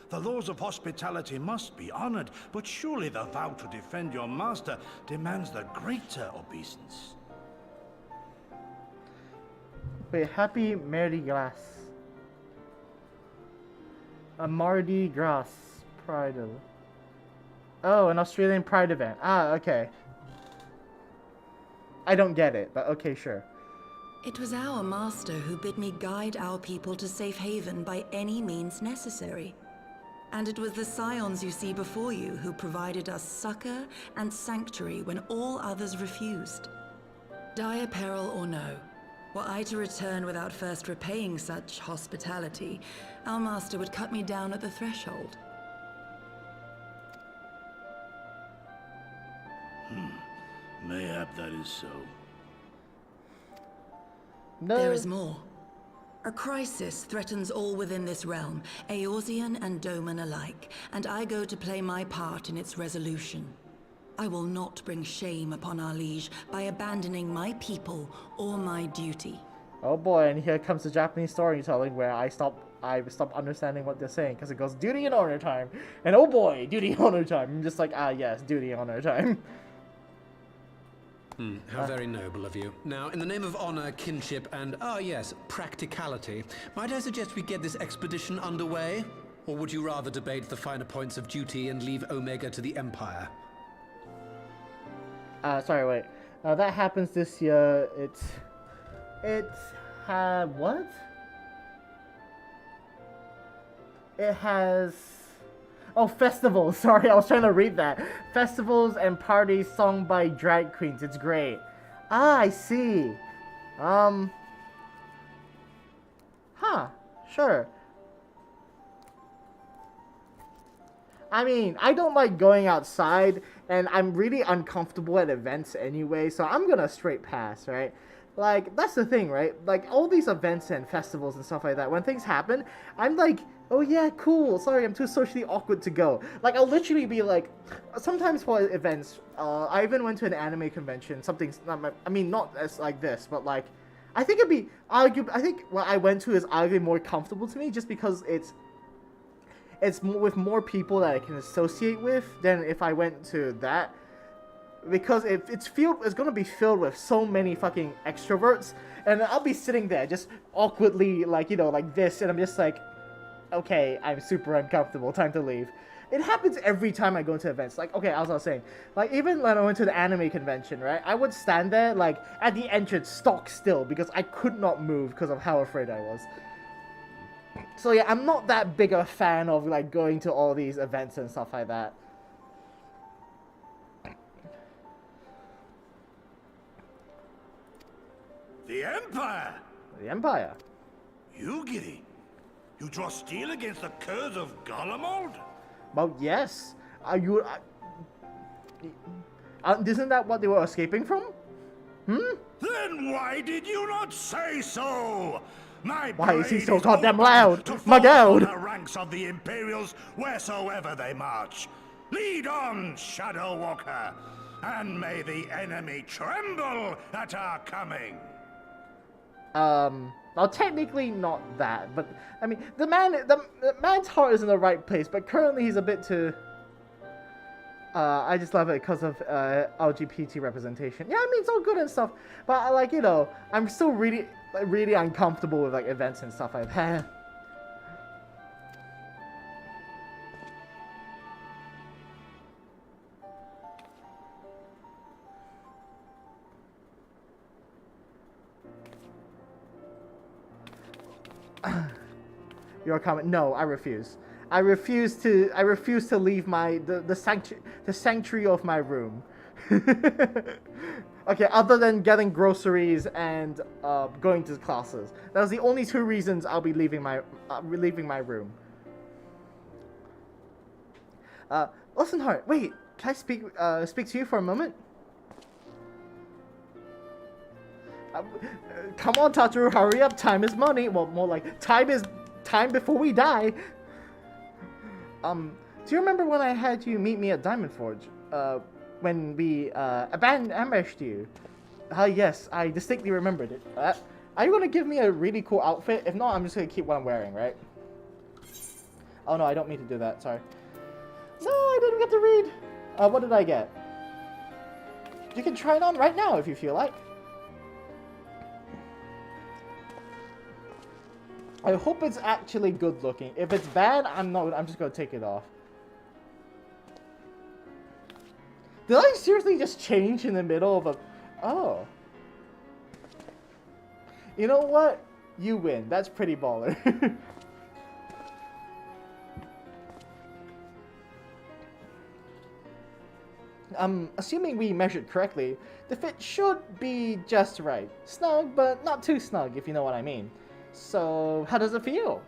The laws of hospitality must be honored, but surely the vow to defend your master demands the greater obeisance. Wait, happy Mardi Gras. A Mardi Gras Pride. Oh, an Australian Pride event. Ah, okay. I don't get it, but okay, sure. It was our master who bid me guide our people to safe haven by any means necessary. And it was the scions you see before you who provided us succor and sanctuary when all others refused. Dire peril or no, were I to return without first repaying such hospitality, our master would cut me down at the threshold. Mayhap that is so. No. There is more. A crisis threatens all within this realm, Eorzean and Doman alike, and I go to play my part in its resolution. I will not bring shame upon our liege by abandoning my people or my duty. Oh boy, and here comes the Japanese storytelling where I stop understanding what they're saying because it goes duty and honor time, and oh boy, duty and honor time. I'm just like, ah yes, duty and honor time. How very noble of you. Now, in the name of honor, kinship, and, yes, practicality, might I suggest we get this expedition underway? Or would you rather debate the finer points of duty and leave Omega to the Empire? Sorry, wait. That happens this year. What? It has... Oh, festivals. Sorry, I was trying to read that. Festivals and parties sung by drag queens. It's great. Ah, I see. Sure. I mean, I don't like going outside, and I'm really uncomfortable at events anyway, so I'm gonna straight pass, right? Like, that's the thing, right? Like, all these events and festivals and stuff like that, when things happen, I'm like, oh yeah, cool, sorry, I'm too socially awkward to go. Like, I'll literally be like, sometimes for events, I even went to an anime convention, not as like this, but like, I think what I went to is arguably more comfortable to me, just because it's with more people that I can associate with than if I went to that. Because it's gonna be filled with so many fucking extroverts, and I'll be sitting there just awkwardly, like, you know, like this, and I'm just like, okay, I'm super uncomfortable, time to leave. It happens every time I go into events. Like, okay, as I was saying, like, even when I went to the anime convention, right, I would stand there, like, at the entrance, stock still, because I could not move because of how afraid I was. So yeah, I'm not that big a fan of, like, going to all these events and stuff like that. The Empire! The Empire? You, Giddy? You draw steel against the curse of Garlemald? Well, yes. Isn't that what they were escaping from? Then why did you not say so? Why is he so goddamn loud? My God! The ranks of the Imperials wheresoever they march. Lead on, Shadow Walker, and may the enemy tremble at our coming. Well, technically not that, but I mean, the man's heart is in the right place, but currently he's a bit too. I just love it because of LGBT representation. Yeah, I mean, it's all good and stuff, but like, you know, I'm still really uncomfortable with like events and stuff like that. Your comment? No, I refuse. I refuse to leave the sanctuary of my room. Okay, other than getting groceries and going to classes. Those are the only two reasons I'll be leaving my room. Listen, Hart. Wait, can I speak to you for a moment? Come on, Tataru, hurry up. Time is money. Well, more like time is time before we die. Do you remember when I had you meet me at Diamond Forge? When we ambushed you? Yes, I distinctly remembered it. Are you gonna give me a really cool outfit? If not, I'm just gonna keep what I'm wearing, right? Oh no, I don't mean to do that. Sorry. No, I didn't get to read. What did I get? You can try it on right now if you feel like. I hope it's actually good looking. If it's bad, I'm just gonna take it off. Did I seriously just change in the middle of a... Oh. You know what? You win. That's pretty baller. Assuming we measured correctly, the fit should be just right. Snug, but not too snug, if you know what I mean. So, how does it feel?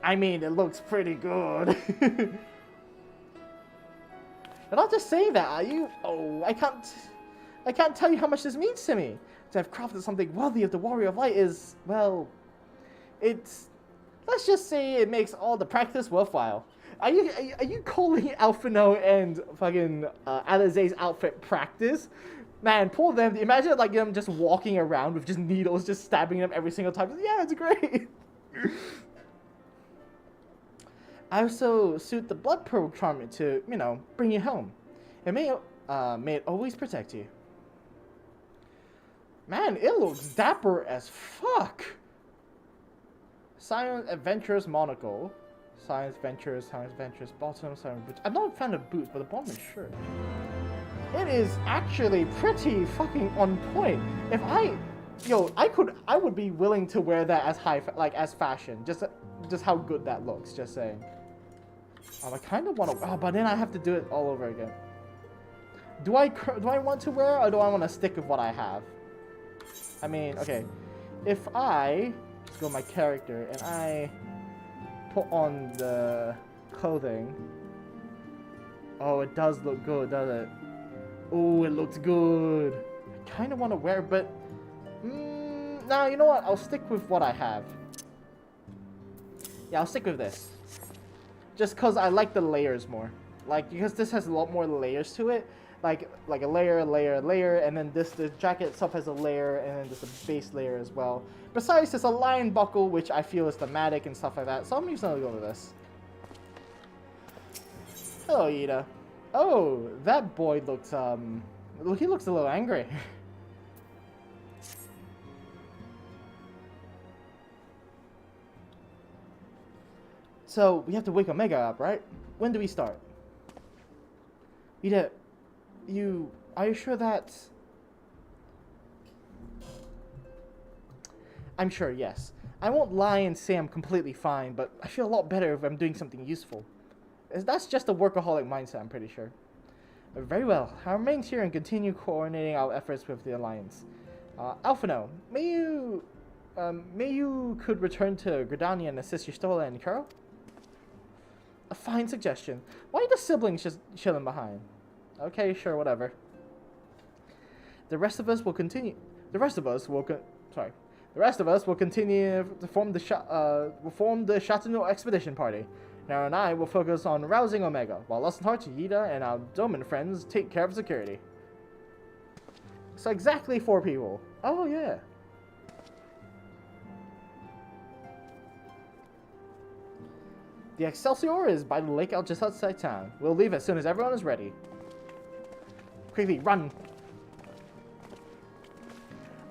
I mean, it looks pretty good. And not just saying that, are you? Oh, I can't tell you how much this means to me. To have crafted something worthy of the Warrior of Light is, well, it's, let's just say it makes all the practice worthwhile. Are you calling Alphino and fucking Alizé's outfit practice? Man, pull them. Imagine like them just walking around with just needles, just stabbing them every single time. Yeah, it's great. I also suit the blood probe charm to, you know, bring you home. And may it always protect you. Man, it looks dapper as fuck. Science Adventures monocle. Science Ventures bottom, Science boots. I'm not a fan of boots, but the bottom is shirt. It is actually pretty fucking on point. If I would be willing to wear that as as fashion. Just how good that looks. Just saying. I kind of want to. Oh, but then I have to do it all over again. Do I want to wear, or do I want to stick with what I have? I mean, okay. If I just go my character and I put on the clothing. Oh, it does look good, does it? Oh, it looks good. I kind of want to wear it, but nah, you know what? I'll stick with what I have. Yeah, I'll stick with this. Just because I like the layers more. Like, because this has a lot more layers to it. Like a layer, and then the jacket itself has a layer, and then there's a base layer as well. Besides, there's a lion buckle, which I feel is thematic and stuff like that. So I'm just gonna go with this. Hello, Ida. Oh, that boy looks, he looks a little angry. So, we have to wake Omega up, right? When do we start? Ida, are you sure that... I'm sure, yes. I won't lie and say I'm completely fine, but I feel a lot better if I'm doing something useful. That's just a workaholic mindset, I'm pretty sure. Very well. I'll remain here and continue coordinating our efforts with the Alliance. Alphino, may you could return to Gridania and assist Y'shtola and Kuro? A fine suggestion. Why are the siblings just chilling behind? Okay, sure, whatever. The rest of us will continue to form the Chateauneuf expedition party. Nara and I will focus on rousing Omega, while us and Yida and our Doman friends take care of security. So exactly 4 people. Oh yeah. The Excelsior is by the lake out just outside town. We'll leave as soon as everyone is ready. Quickly, run!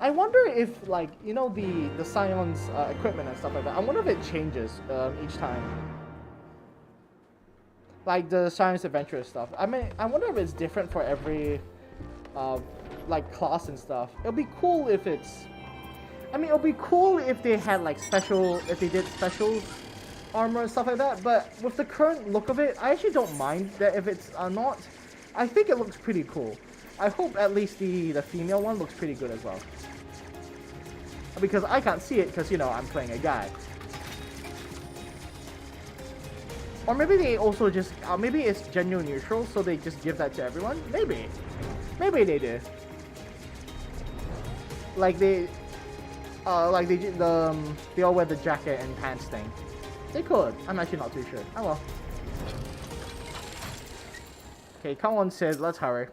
I wonder if, like, you know, the Scion's equipment and stuff like that, I wonder if it changes each time. Like, the Scion's Adventure stuff. I mean, I wonder if it's different for every, like, class and stuff. It'll be cool if it's... I mean, it'll be cool if they had, like, if they did special armor and stuff like that, but with the current look of it, I actually don't mind that if it's not. I think it looks pretty cool. I hope at least the female one looks pretty good as well. Because I can't see it because, you know, I'm playing a guy. Or maybe they also just, maybe it's gender neutral, so they just give that to everyone? Maybe. Maybe they do. Like they all wear the jacket and pants thing. They could. I'm actually not too sure. Oh well. Okay, Colin says, let's hurry.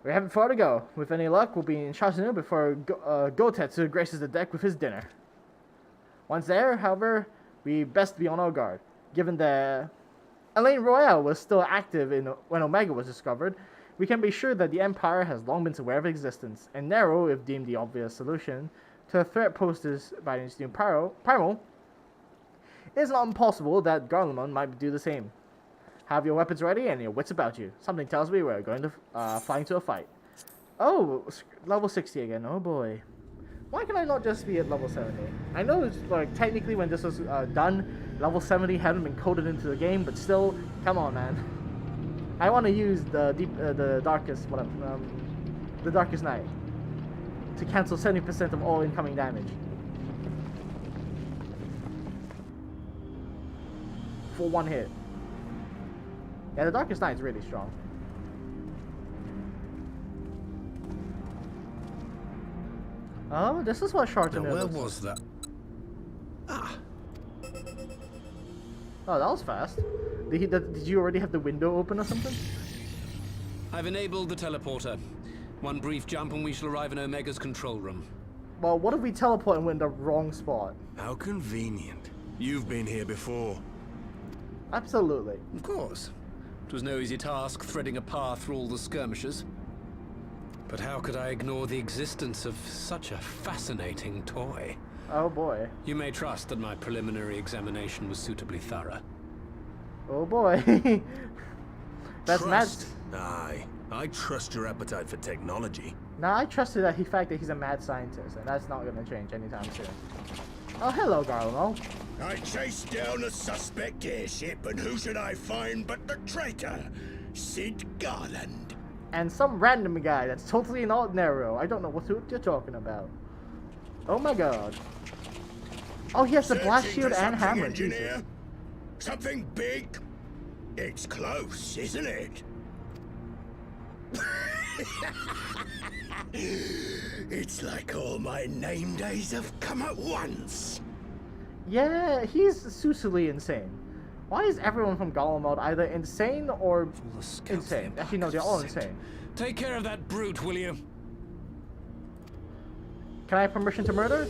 We haven't far to go. With any luck, we'll be in Chateauneuf before Gotetsu graces the deck with his dinner. Once there, however, we best be on our guard. Given that Elaine Royale was still active when Omega was discovered, we can be sure that the Empire has long been aware of its existence, and Nero, if deemed the obvious solution, to the threat posted by this new Primal, it is not impossible that Garlemald might do the same. Have your weapons ready and your wits about you. Something tells me we're going to fly into a fight. Oh, level 60 again. Oh boy. Why can I not just be at level 70? I know it's like technically when this was done, level 70 hadn't been coded into the game, but still, come on, man. I want to use the darkest night to cancel 70% of all incoming damage. For one hit. Yeah, the Darkest Night is really strong. Oh, this is what Shards Now, looks where like. was that? Ah, Oh, that was fast. Did you already have the window open or something? I've enabled the teleporter. One brief jump and we shall arrive in Omega's control room. Well, what if we teleport and we're in the wrong spot? How convenient. You've been here before. Absolutely. Of course. It was no easy task threading a path through all the skirmishes. But how could I ignore the existence of such a fascinating toy? Oh boy. You may trust that my preliminary examination was suitably thorough. Oh boy. That's Trust? mad. Aye. I trust your appetite for technology. Now I trusted the fact that he's a mad scientist, and that's not gonna change anytime soon. Oh, hello, Garlemald. I chased down a suspect airship, and who should I find but the traitor, Sid Garland. And some random guy that's totally not Nero. I don't know what you're talking about. Oh my god. Oh, he has the blast Searching shield for and something, hammer. engineer? Jesus. Something big? It's close, isn't it? It's like all my name days have come at once. Yeah, he's suitably insane. Why is everyone from Garlemald either insane or insane? Actually, no, they're all insane. Take care of that brute, will you? Can I have permission to murder?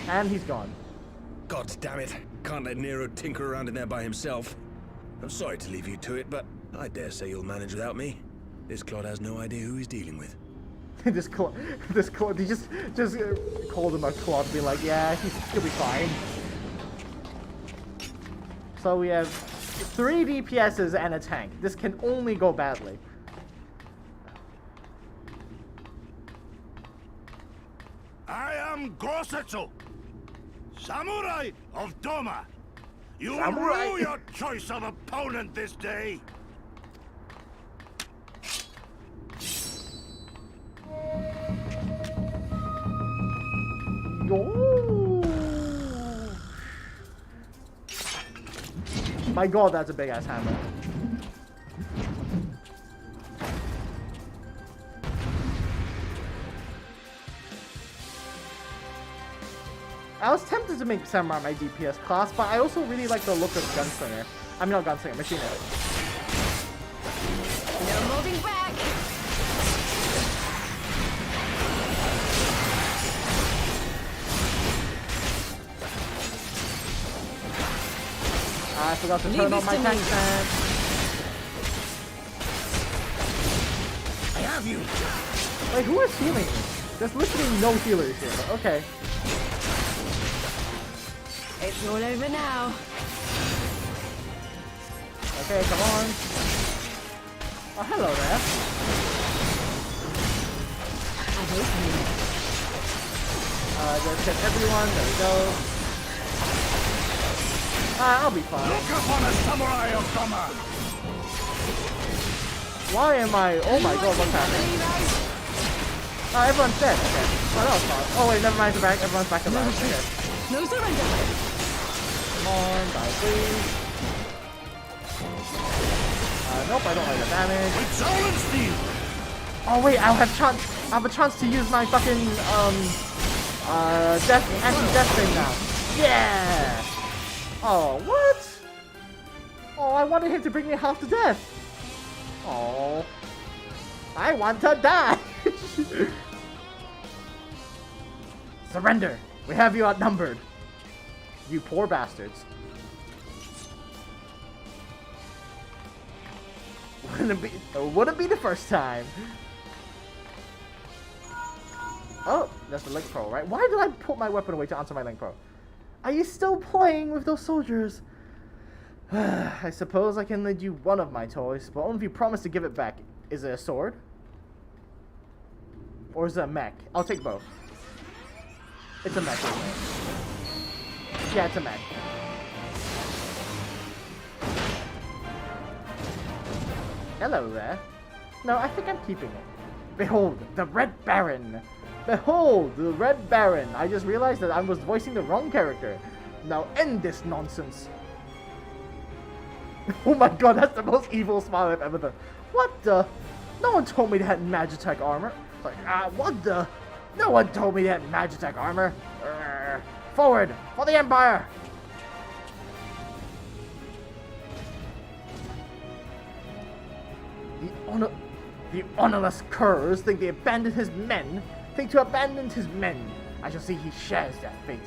And he's gone. God damn it. Can't let Nero tinker around in there by himself. I'm sorry to leave you to it, but I dare say you'll manage without me. This clod has no idea who he's dealing with. this clod, he just called him a clod, be like, yeah, he'll be fine. So we have 3 DPSs and a tank. This can only go badly. I am Gosetsu, Samurai of Doma. You will Samurai? rue your choice of opponent this day. Yo! My god, that's a big ass hammer. I was tempted to make Samurai my DPS class, but I also really like the look of Gunslinger. I mean, not Gunslinger, Machinist. No moving back! I forgot to turn on my tank stand. I have you! Wait, who is healing me? There's literally no healers here, but okay. It's all over now. Okay, come on. Oh, hello there. Let's get everyone. There we go. I'll be fine. Look upon a samurai of Doma. Why am I? Oh my god, what's happening? Oh, everyone's dead. Okay. Oh, that was fast. Oh wait, never mind. They're back. Everyone's back alive. Okay. No surrender. Come on, die please. Nope, I don't like the damage. With Zolan Steel. Oh wait, I have a chance to use my fucking anti-death thing now. Yeah. Oh, what? Oh, I wanted him to bring me half to death. Oh, I want to die. Surrender. We have you outnumbered. You poor bastards. Wouldn't be the first time. Oh, That's the link pro, right? Why did I put my weapon away to answer my link pro? Are you still playing with those soldiers? I suppose I can lend you one of my toys, but only if you promise to give it back. Is it a sword? Or is it a mech? I'll take both. It's a mech, isn't it? Yeah, it's a mech. Hello there. No, I think I'm keeping it. Behold, the Red Baron! Behold, the Red Baron! I just realized that I was voicing the wrong character. Now end this nonsense. Oh my god, that's the most evil smile I've ever done. What the? No one told me they had Magitech armor. Like, what the? No one told me they had Magitech armor. Forward, for the Empire! The honorless curs think to abandon his men. I shall see he shares their fate.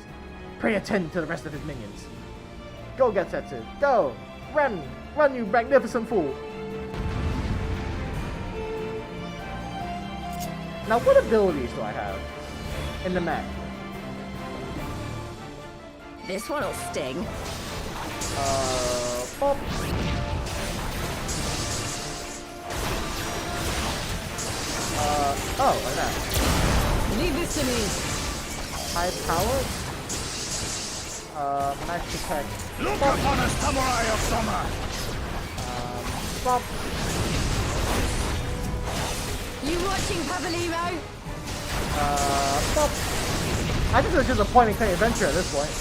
Pray attend to the rest of his minions. Go, Getsetsu, go! Run! Run, you magnificent fool! Now, what abilities do I have in the mech? This one'll sting. Pop. Oh, like that. Leave this to me. High power. Max attack. Look upon a samurai of summer! Pop. You watching, Pavalimo? Pop. I think it's just a point and click adventure at this point.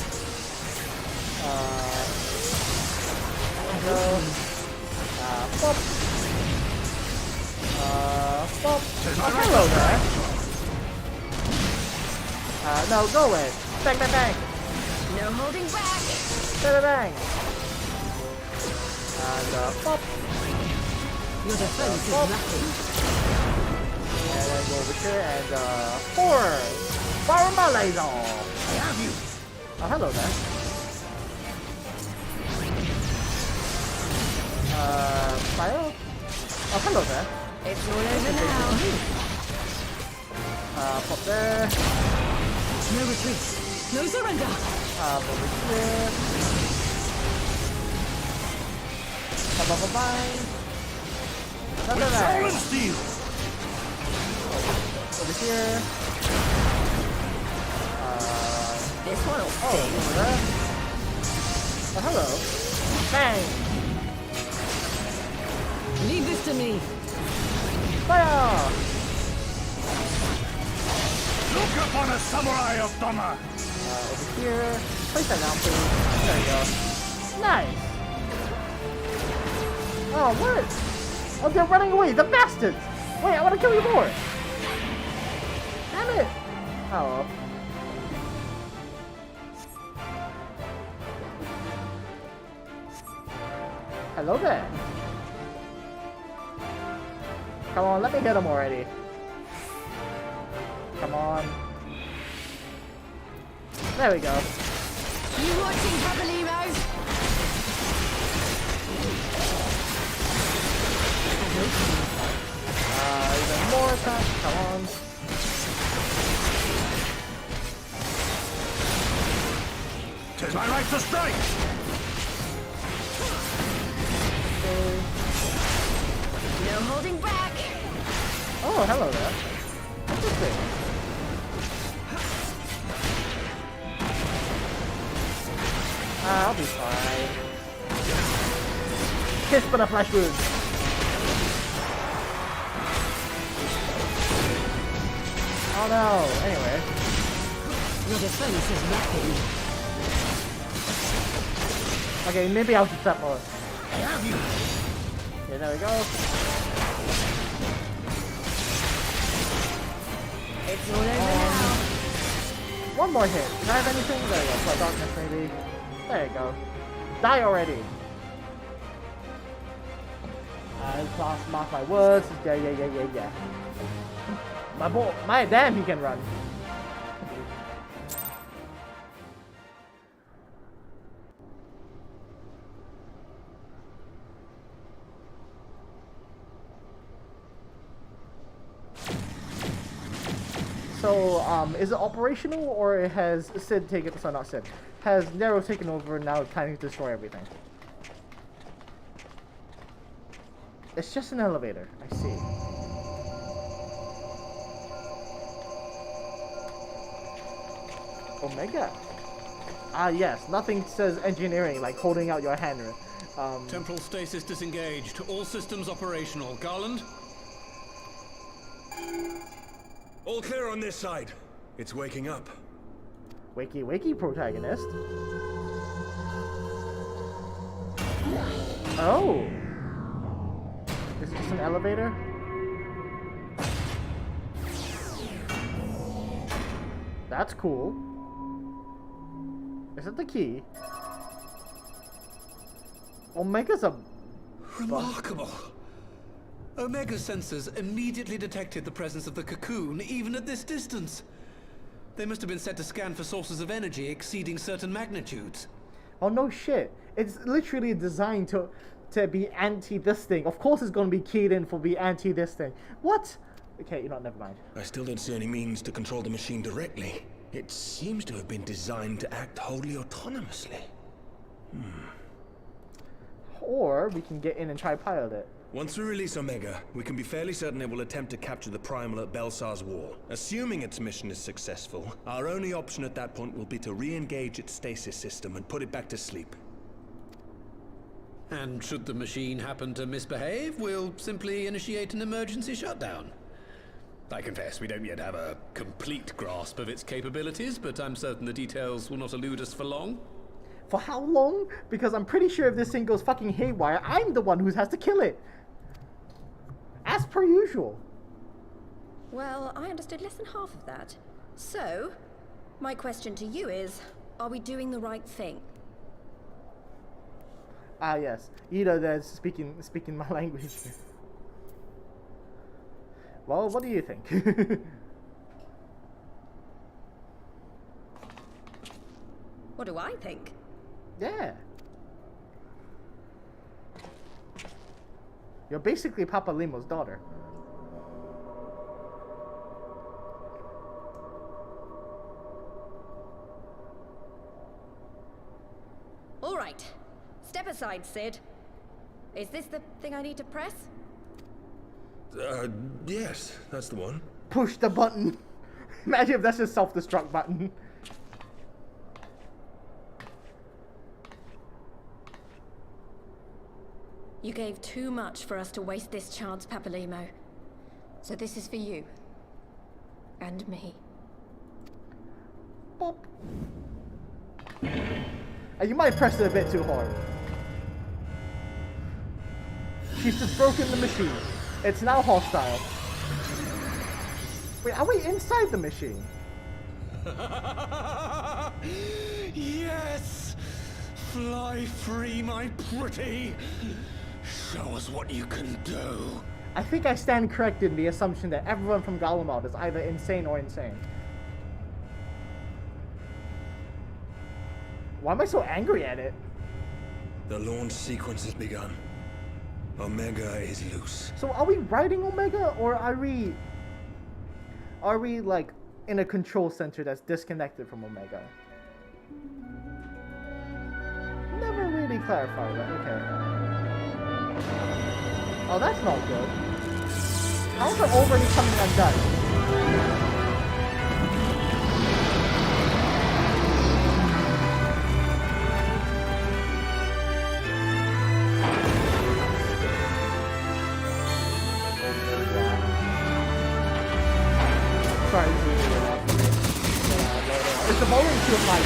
Go. Pop. Pop. Hello there. No, go away. Bang, bang, bang. No holding back. Bang, bang, bang. And, pop. Your defense is nothing. And then go over here and, fire my laser. I have you! Oh, hello there. Fire? Oh, hello there. It's all over now. Pop there. No retreat. No surrender. Over here. Bye-bye-bye. Soul and steel! Over here. This one'll Oh, sting. over there. Oh, hello. Bang! Leave this to me. Fire! Look upon a samurai of Doma! Over here. Place that down, please. There you go. Nice! Oh, what? Oh, they're running away, the bastards! Wait, I want to kill you more! Damn it! Oh, well. Hello there. Come on, let me hit him already. Come on. There we go. You watching, Pavalimo? Even more attacks. Come on. Tis my right to strike! Okay. No holding back. Oh, hello there. Interesting. I'll be fine. Kiss for the flesh wound. Oh no. Anyway. Your defense is lacking. Okay, maybe I'll just that more. I have you! Okay, there we go. It's all over now. One more hit. Can I have anything? There you go. Play darkness maybe. There you go. Die already. Class mark my words. Yeah. My boy, my damn, he can run. So, is it operational, or has Sid taken... Sorry, not Sid. Has Nero taken over and now planning to destroy everything? It's just an elevator. I see. Omega. Ah, yes. Nothing says engineering like holding out your hand. Temporal stasis disengaged. All systems operational. Garland? All clear on this side. It's waking up. Wakey, wakey, protagonist. Oh. Is it just an elevator? That's cool. Is it the key? Omega's a... Remarkable. Omega sensors immediately detected the presence of the cocoon, even at this distance. They must have been set to scan for sources of energy exceeding certain magnitudes. Oh no shit. It's literally designed to be anti this thing. Of course it's gonna be keyed in for be anti this thing. What? Okay, you know, never mind. I still don't see any means to control the machine directly. It seems to have been designed to act wholly autonomously. Or we can get in and try pilot it. Once we release Omega, we can be fairly certain it will attempt to capture the Primal at Belsar's Wall. Assuming its mission is successful, our only option at that point will be to re-engage its stasis system and put it back to sleep. And should the machine happen to misbehave, we'll simply initiate an emergency shutdown. I confess we don't yet have a complete grasp of its capabilities, but I'm certain the details will not elude us for long. For how long? Because I'm pretty sure if this thing goes fucking haywire, I'm the one who has to kill it. As per usual. Well, I understood less than half of that. So, my question to you is, are we doing the right thing? Ah, yes. Ida there's speaking my language. Well, what do you think? What do I think? Yeah. You're basically Papa Limo's daughter. All right. Step aside, Sid. Is this the thing I need to press? Yes, that's the one. Push the button. Imagine if that's a self-destruct button. You gave too much for us to waste this chance, Papalimo. So this is for you. And me. Pop. You might press it a bit too hard. She's just broken the machine. It's now hostile. Wait, are we inside the machine? Yes! Fly free, my pretty! Show us what you can do. I think I stand corrected in the assumption that everyone from Galamad is either insane or insane. Why am I so angry at it? The launch sequence has begun. Omega is loose. So are we riding Omega, or are we like in a control center that's disconnected from Omega? Never really clarified that. Okay. Oh, that's not good. How's it already coming undone? Sorry, this is really loud for me. Is the volume too high?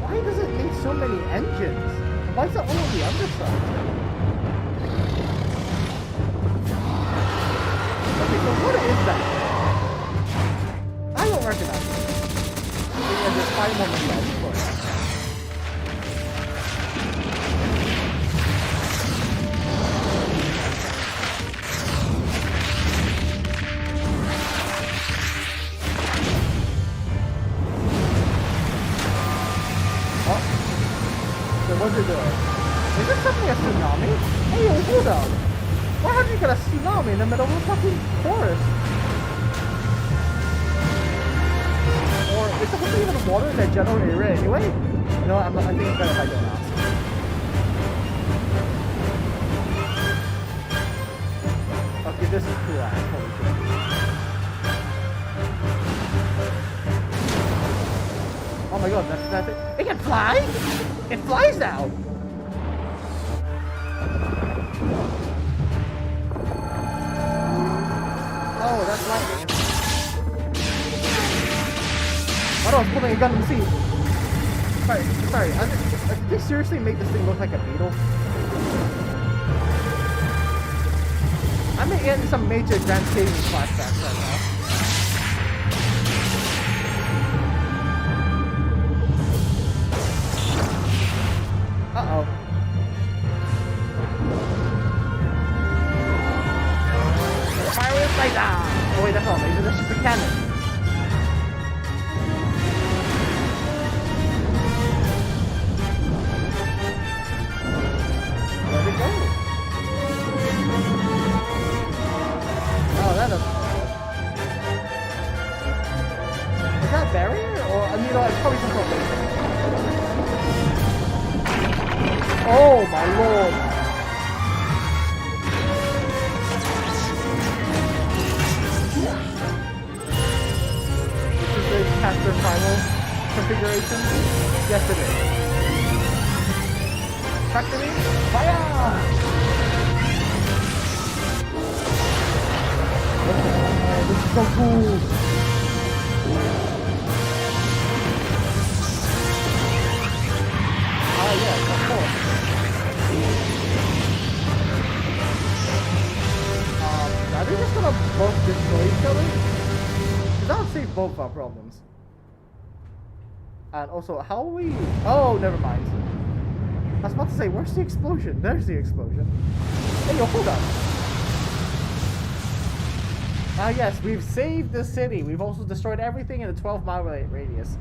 Why does it need so many engines? Why is it all on the underside? Okay, so what is that? I don't recognize it. And there's 5 more minutes, of course. me in the middle of a fucking forest. Or is there hopefully even water in that general area anyway? You know, I think it's better if I don't ask. Okay, this is cool ass. Holy shit. Oh my god, that's it. It can fly? It flies now! Oh, that's lightning. Oh no, I was pulling a gun in the sea. Sorry. Did they seriously make this thing look like a beetle? I'm getting some major Grand Canyon flashbacks right now. Uh-oh. Fire with laser! Oh wait, that's not a laser, that's just a cannon. Where'd it go? Oh, that doesn't work. Is that a barrier? Or, I mean, it's probably some sort of laser. Oh my lord! This is the Casper Primal configuration? Yes it is. Factory? Fire! Oh, this is so cool! Ah yes, of course. Are they just gonna both destroy each other? Because that would save both of our problems. And also, how are we... Oh, never mind. I was about to say, where's the explosion? There's the explosion. Hey, yo, hold up. Ah, yes, we've saved the city. We've also destroyed everything in a 12-mile radius.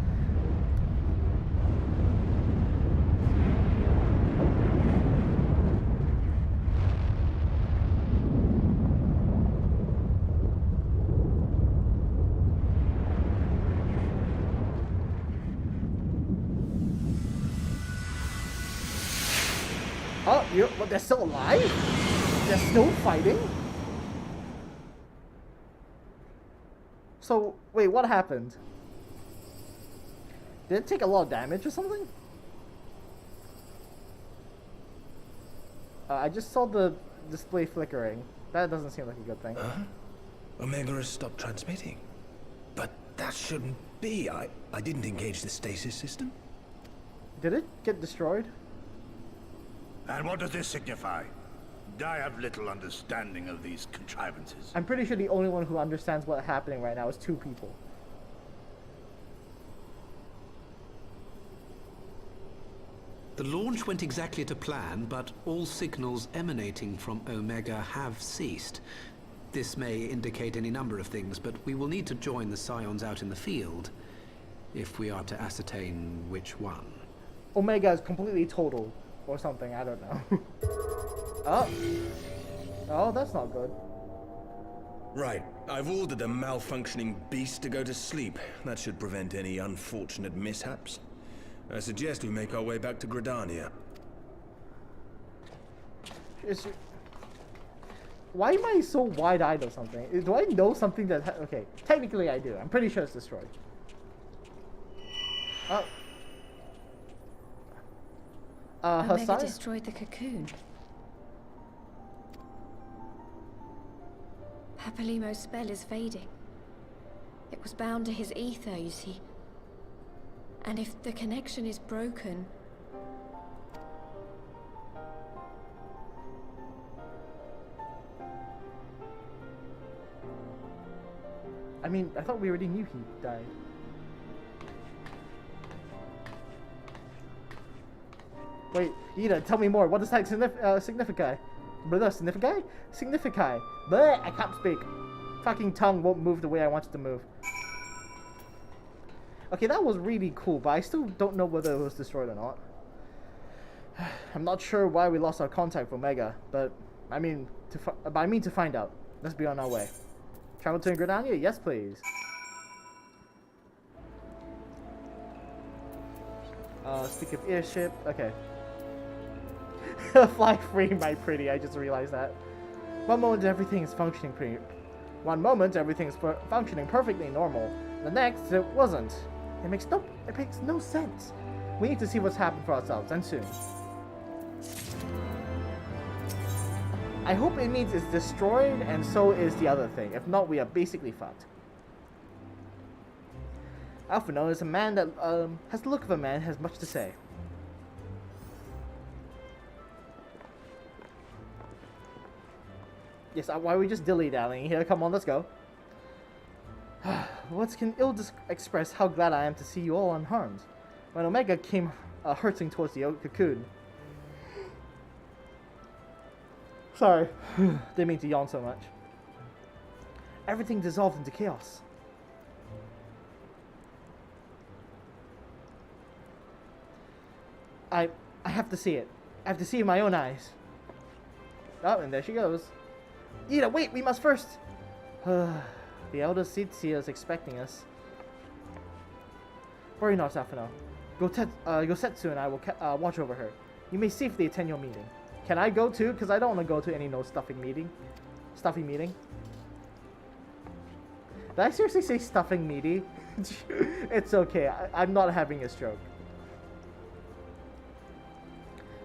Oh, what, they're still alive? They're still fighting? So, wait, what happened? Did it take a lot of damage or something? I just saw the display flickering. That doesn't seem like a good thing. Omega has stopped transmitting. But that shouldn't be. I didn't engage the stasis system. Did it get destroyed? And what does this signify? I have little understanding of these contrivances. I'm pretty sure the only one who understands what's happening right now is two people. The launch went exactly to plan, but all signals emanating from Omega have ceased. This may indicate any number of things, but we will need to join the Scions out in the field if we are to ascertain which one. Omega is completely total. Or something, I don't know. Oh, that's not good. Right, I've ordered a malfunctioning beast to go to sleep. That should prevent any unfortunate mishaps. I suggest we make our way back to Gridania. Why am I so wide-eyed or something? Do I know something that... Okay, technically I do. I'm pretty sure it's destroyed. Omega destroyed the cocoon. Papalimo's spell is fading. It was bound to his ether, you see. And if the connection is broken... I mean, I thought we already knew he died. Wait, Ida, tell me more. What does that signify? Brother, signify? Signify. Bleh, I can't speak. Fucking tongue won't move the way I want it to move. Okay, that was really cool, but I still don't know whether it was destroyed or not. I'm not sure why we lost our contact with Omega, but I mean to find out. Let's be on our way. Travel to Gridania? Yes, please. Speak of airship. Okay. Fly free, my pretty. I just realized that. One moment everything is functioning functioning perfectly normal. The next, it wasn't. It makes no sense. We need to see what's happened for ourselves, and soon. I hope it means it's destroyed, and so is the other thing. If not, we are basically fucked. Alphino is a man that has the look of a man has much to say. Yes, why are we just dilly-dallying here? Come on, let's go. What can express how glad I am to see you all unharmed. When Omega came hurtling towards the cocoon. Sorry, didn't mean to yawn so much. Everything dissolved into chaos. I have to see it. I have to see it with my own eyes. Oh, and there she goes. Ida, wait, we must first. The elder Sitsia is expecting us. Worry not, Alphino. Gosetsu and I will watch over her. You may safely attend your meeting. Can I go too? Because I don't want to go to any stuffing meeting. Stuffy meeting. Did I seriously say stuffing meaty? It's okay. I'm not having a stroke.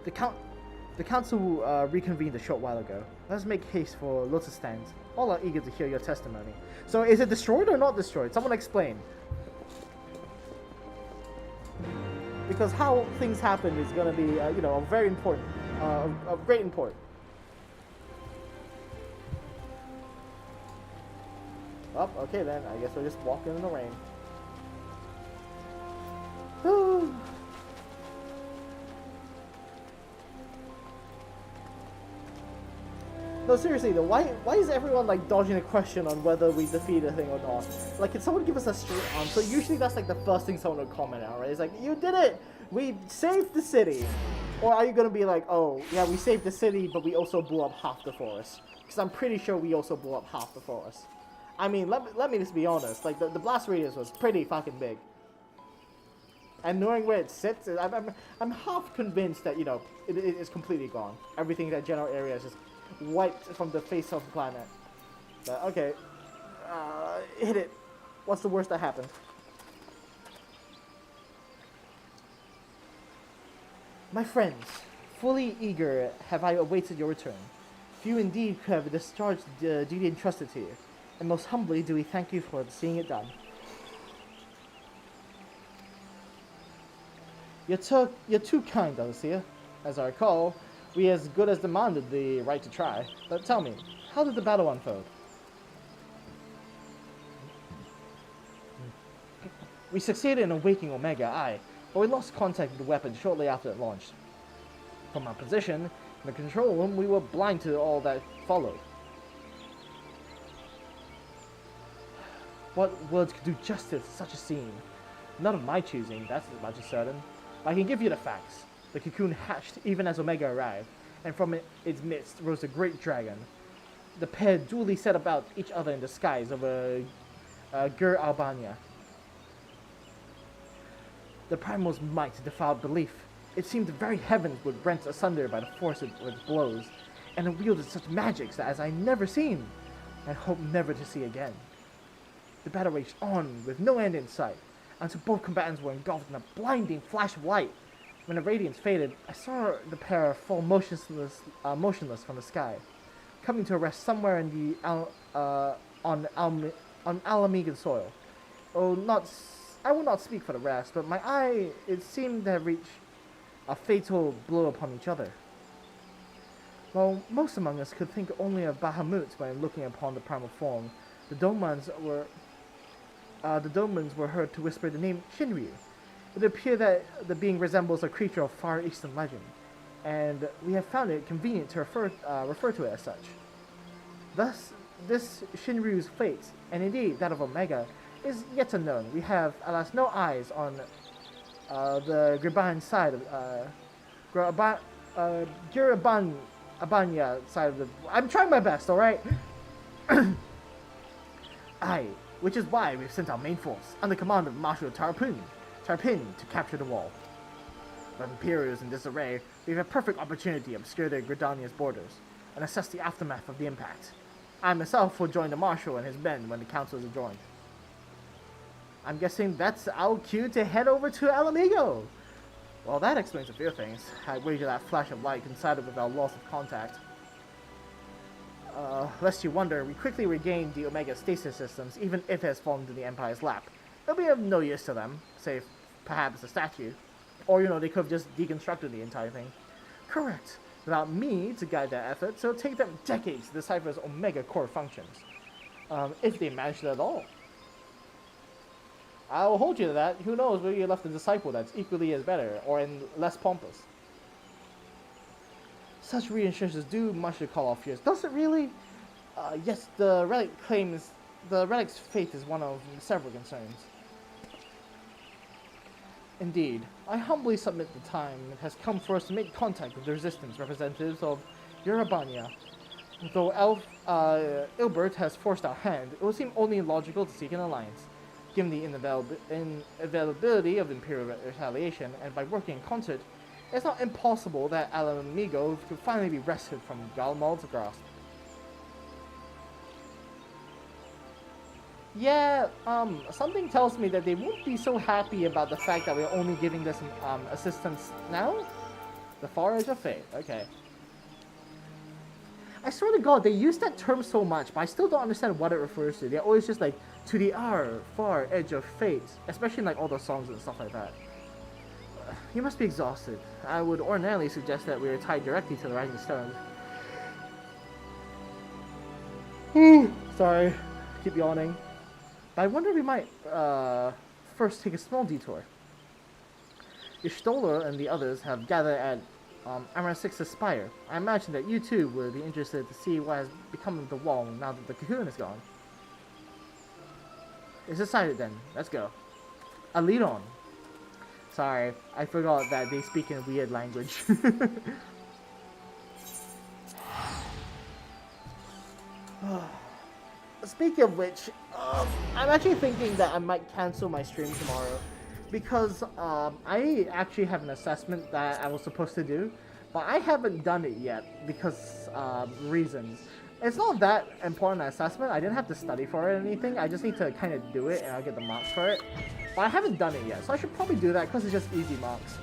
The council reconvened a short while ago. Let's make haste for Lotus Stands. All are eager to hear your testimony. So is it destroyed or not destroyed? Someone explain. Because how things happen is going to be, very important. Of great import. Oh, okay then. I guess we're just walking in the rain. No, seriously though, why is everyone like dodging a question on whether we defeat a thing or not? Like, can someone give us a straight answer? Usually that's like the first thing someone would comment on, right? It's like, you did it! We saved the city! Or are you gonna be like, oh, yeah, we saved the city, but we also blew up half the forest? Because I'm pretty sure we also blew up half the forest. I mean, let me just be honest, like, the blast radius was pretty fucking big. And knowing where it sits, I'm half convinced that, it is completely gone. Everything in that general area is just wiped from the face of the planet. But, okay. Hit it. What's the worst that happened? My friends, fully eager have I awaited your return. Few indeed could have discharged the duty entrusted to you, and most humbly do we thank you for seeing it done. You're too kind, Alicia. As I recall, we as good as demanded the right to try. But tell me, how did the battle unfold? We succeeded in awakening Omega, aye, but we lost contact with the weapon shortly after it launched. From our position in the control room, we were blind to all that followed. What words could do justice to such a scene? None of my choosing, that's as much as certain. But I can give you the facts. The cocoon hatched even as Omega arrived, and from its midst rose a great dragon. The pair duly set about each other in the skies over Gur Albania. The primal's might defied belief. It seemed the very heavens would rent asunder by the force of its blows, and it wielded such magics as I never seen, and hope never to see again. The battle raged on with no end in sight, until both combatants were engulfed in a blinding flash of light. When the radiance faded, I saw the pair fall motionless from the sky, coming to a rest somewhere in the on Alamegan soil. I will not speak for the rest, but my eye, it seemed to have reached a fatal blow upon each other. While most among us could think only of Bahamut when looking upon the primal form, the Domans were heard to whisper the name Shinryu. It appeared that the being resembles a creature of Far Eastern legend, and we have found it convenient to refer to it as such. Thus, this Shinryu's fate, and indeed that of Omega, is yet unknown. We have, alas, no eyes on the Griban side of Abanya side of the. I'm trying my best, all right. Aye, which is why we've sent our main force, under command of Marshal Tarpin, to capture the wall. With Imperials in disarray, we have a perfect opportunity to obscure the Gridania's borders, and assess the aftermath of the impact. I myself will join the Marshal and his men when the council is adjourned. I'm guessing that's our cue to head over to Alamigo! Well, that explains a few things. I wager that flash of light coincided with our loss of contact. Lest you wonder, we quickly regained the Omega stasis systems, even if it has fallen to the Empire's lap. It'll be of no use to them, save perhaps a statue. Or, you know, they could have just deconstructed the entire thing. Correct. Without me to guide their efforts, it'll take them decades to decipher its Omega core functions. If they manage it at all. I'll hold you to that. Who knows, maybe you left a disciple that's equally as better, or in less pompous. Such reassurances do much to call off fears. Does it really? Yes, the relic's fate is one of several concerns. Indeed, I humbly submit the time has come for us to make contact with the resistance representatives of Urabania. Though Ilbert has forced our hand, it would seem only logical to seek an alliance. Given the inavailability of Imperial retaliation, and by working in concert, it's not impossible that Alamigo could finally be wrested from Galmald's grasp. Yeah, something tells me that they won't be so happy about the fact that we're only giving this assistance now? The far edge of fate, okay. I swear to God, they use that term so much, but I still don't understand what it refers to. They're always just like, to the far edge of fate, especially in like all the songs and stuff like that. You must be exhausted. I would ordinarily suggest that we are tied directly to the rising stone. Sorry, keep yawning. But I wonder if we might first take a small detour. Ishtola and the others have gathered at Amarasix's spire. I imagine that you too would be interested to see what has become of the wall now that the cocoon is gone. It's decided then. Let's go. A lead on. Sorry, I forgot that they speak in weird language. Speaking of which, I'm actually thinking that I might cancel my stream tomorrow. Because I actually have an assessment that I was supposed to do. But I haven't done it yet because reasons. It's not that important an assessment. I didn't have to study for it or anything. I just need to kind of do it and I'll get the marks for it. But I haven't done it yet, so I should probably do that because it's just easy marks.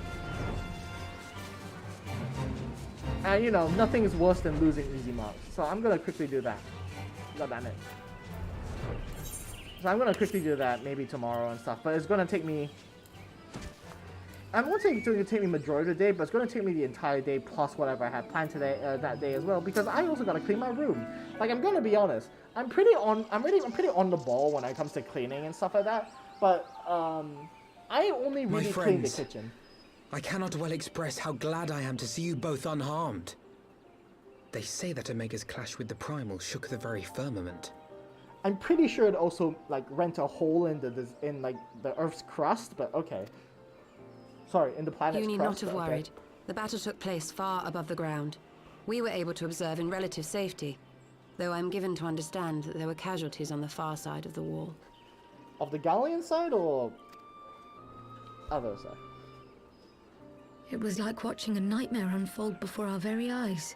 And you know, nothing is worse than losing easy marks. So I'm gonna quickly do that. God damn it. So I'm gonna quickly do that maybe tomorrow and stuff. But it's gonna take me... I'm going to take me majority of the day, but it's going to take me the entire day plus whatever I had planned today that day as well, because I also got to clean my room. Like, I'm going to be honest, I'm pretty on the ball when it comes to cleaning and stuff like that. But I only really clean the kitchen. I cannot well express how glad I am to see you both unharmed. They say that Omega's clash with the Primal shook the very firmament. I'm pretty sure it also like rent a hole in the Earth's crust, but okay. Sorry, in the planet's crust. You need not have okay. worried. The battle took place far above the ground. We were able to observe in relative safety, though I'm given to understand that there were casualties on the far side of the wall. Of the Gallian side or other side? It was like watching a nightmare unfold before our very eyes.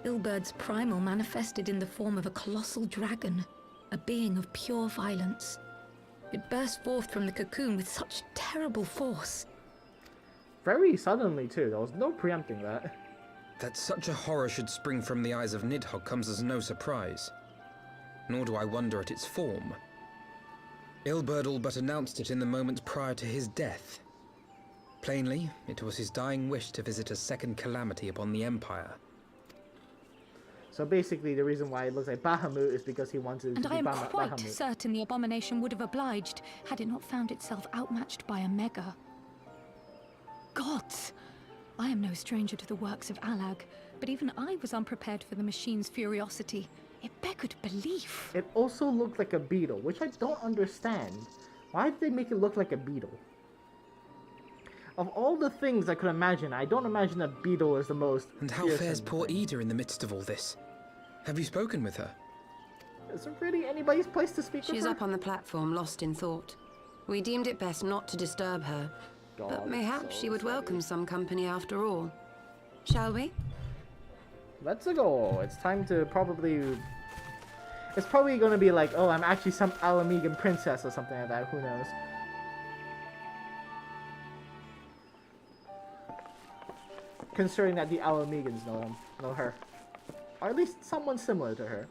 Ilberd's primal manifested in the form of a colossal dragon, a being of pure violence. It burst forth from the cocoon with such terrible force. Very suddenly too, there was no preempting that. That such a horror should spring from the eyes of Nidhogg comes as no surprise. Nor do I wonder at its form. Ilberd all but announced it in the moments prior to his death. Plainly, it was his dying wish to visit a second calamity upon the Empire. So basically the reason why it looks like Bahamut is because he wanted to be Bahamut. And I am quite certain the abomination would have obliged had it not found itself outmatched by Omega. Gods! I am no stranger to the works of Alag, but even I was unprepared for the machine's furiosity. It beggared belief. It also looked like a beetle, which I don't understand. Why did they make it look like a beetle? Of all the things I could imagine, I don't imagine a beetle is the most... And how fares poor Ida in the midst of all this? Have you spoken with her? Is it really anybody's place to speak with She's her? up on the platform, lost in thought. We deemed it best not to disturb her. God, But mayhaps so she would sorry. welcome some company after all. Shall we? Let's go. It's time to probably... It's probably going to be like, oh, I'm actually some Alamegan princess or something like that. Who knows? Considering that the Alamegans know her. Or at least someone similar to her.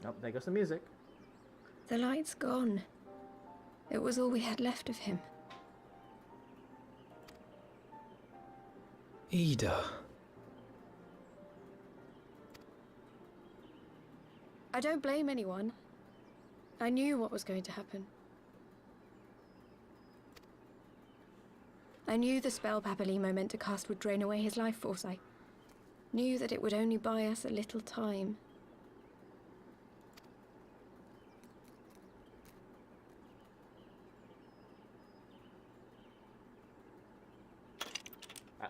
Oh, there goes the music. The light's gone. It was all we had left of him. Ida. I don't blame anyone. I knew what was going to happen. I knew the spell Papalimo meant to cast would drain away his life force. I knew that it would only buy us a little time.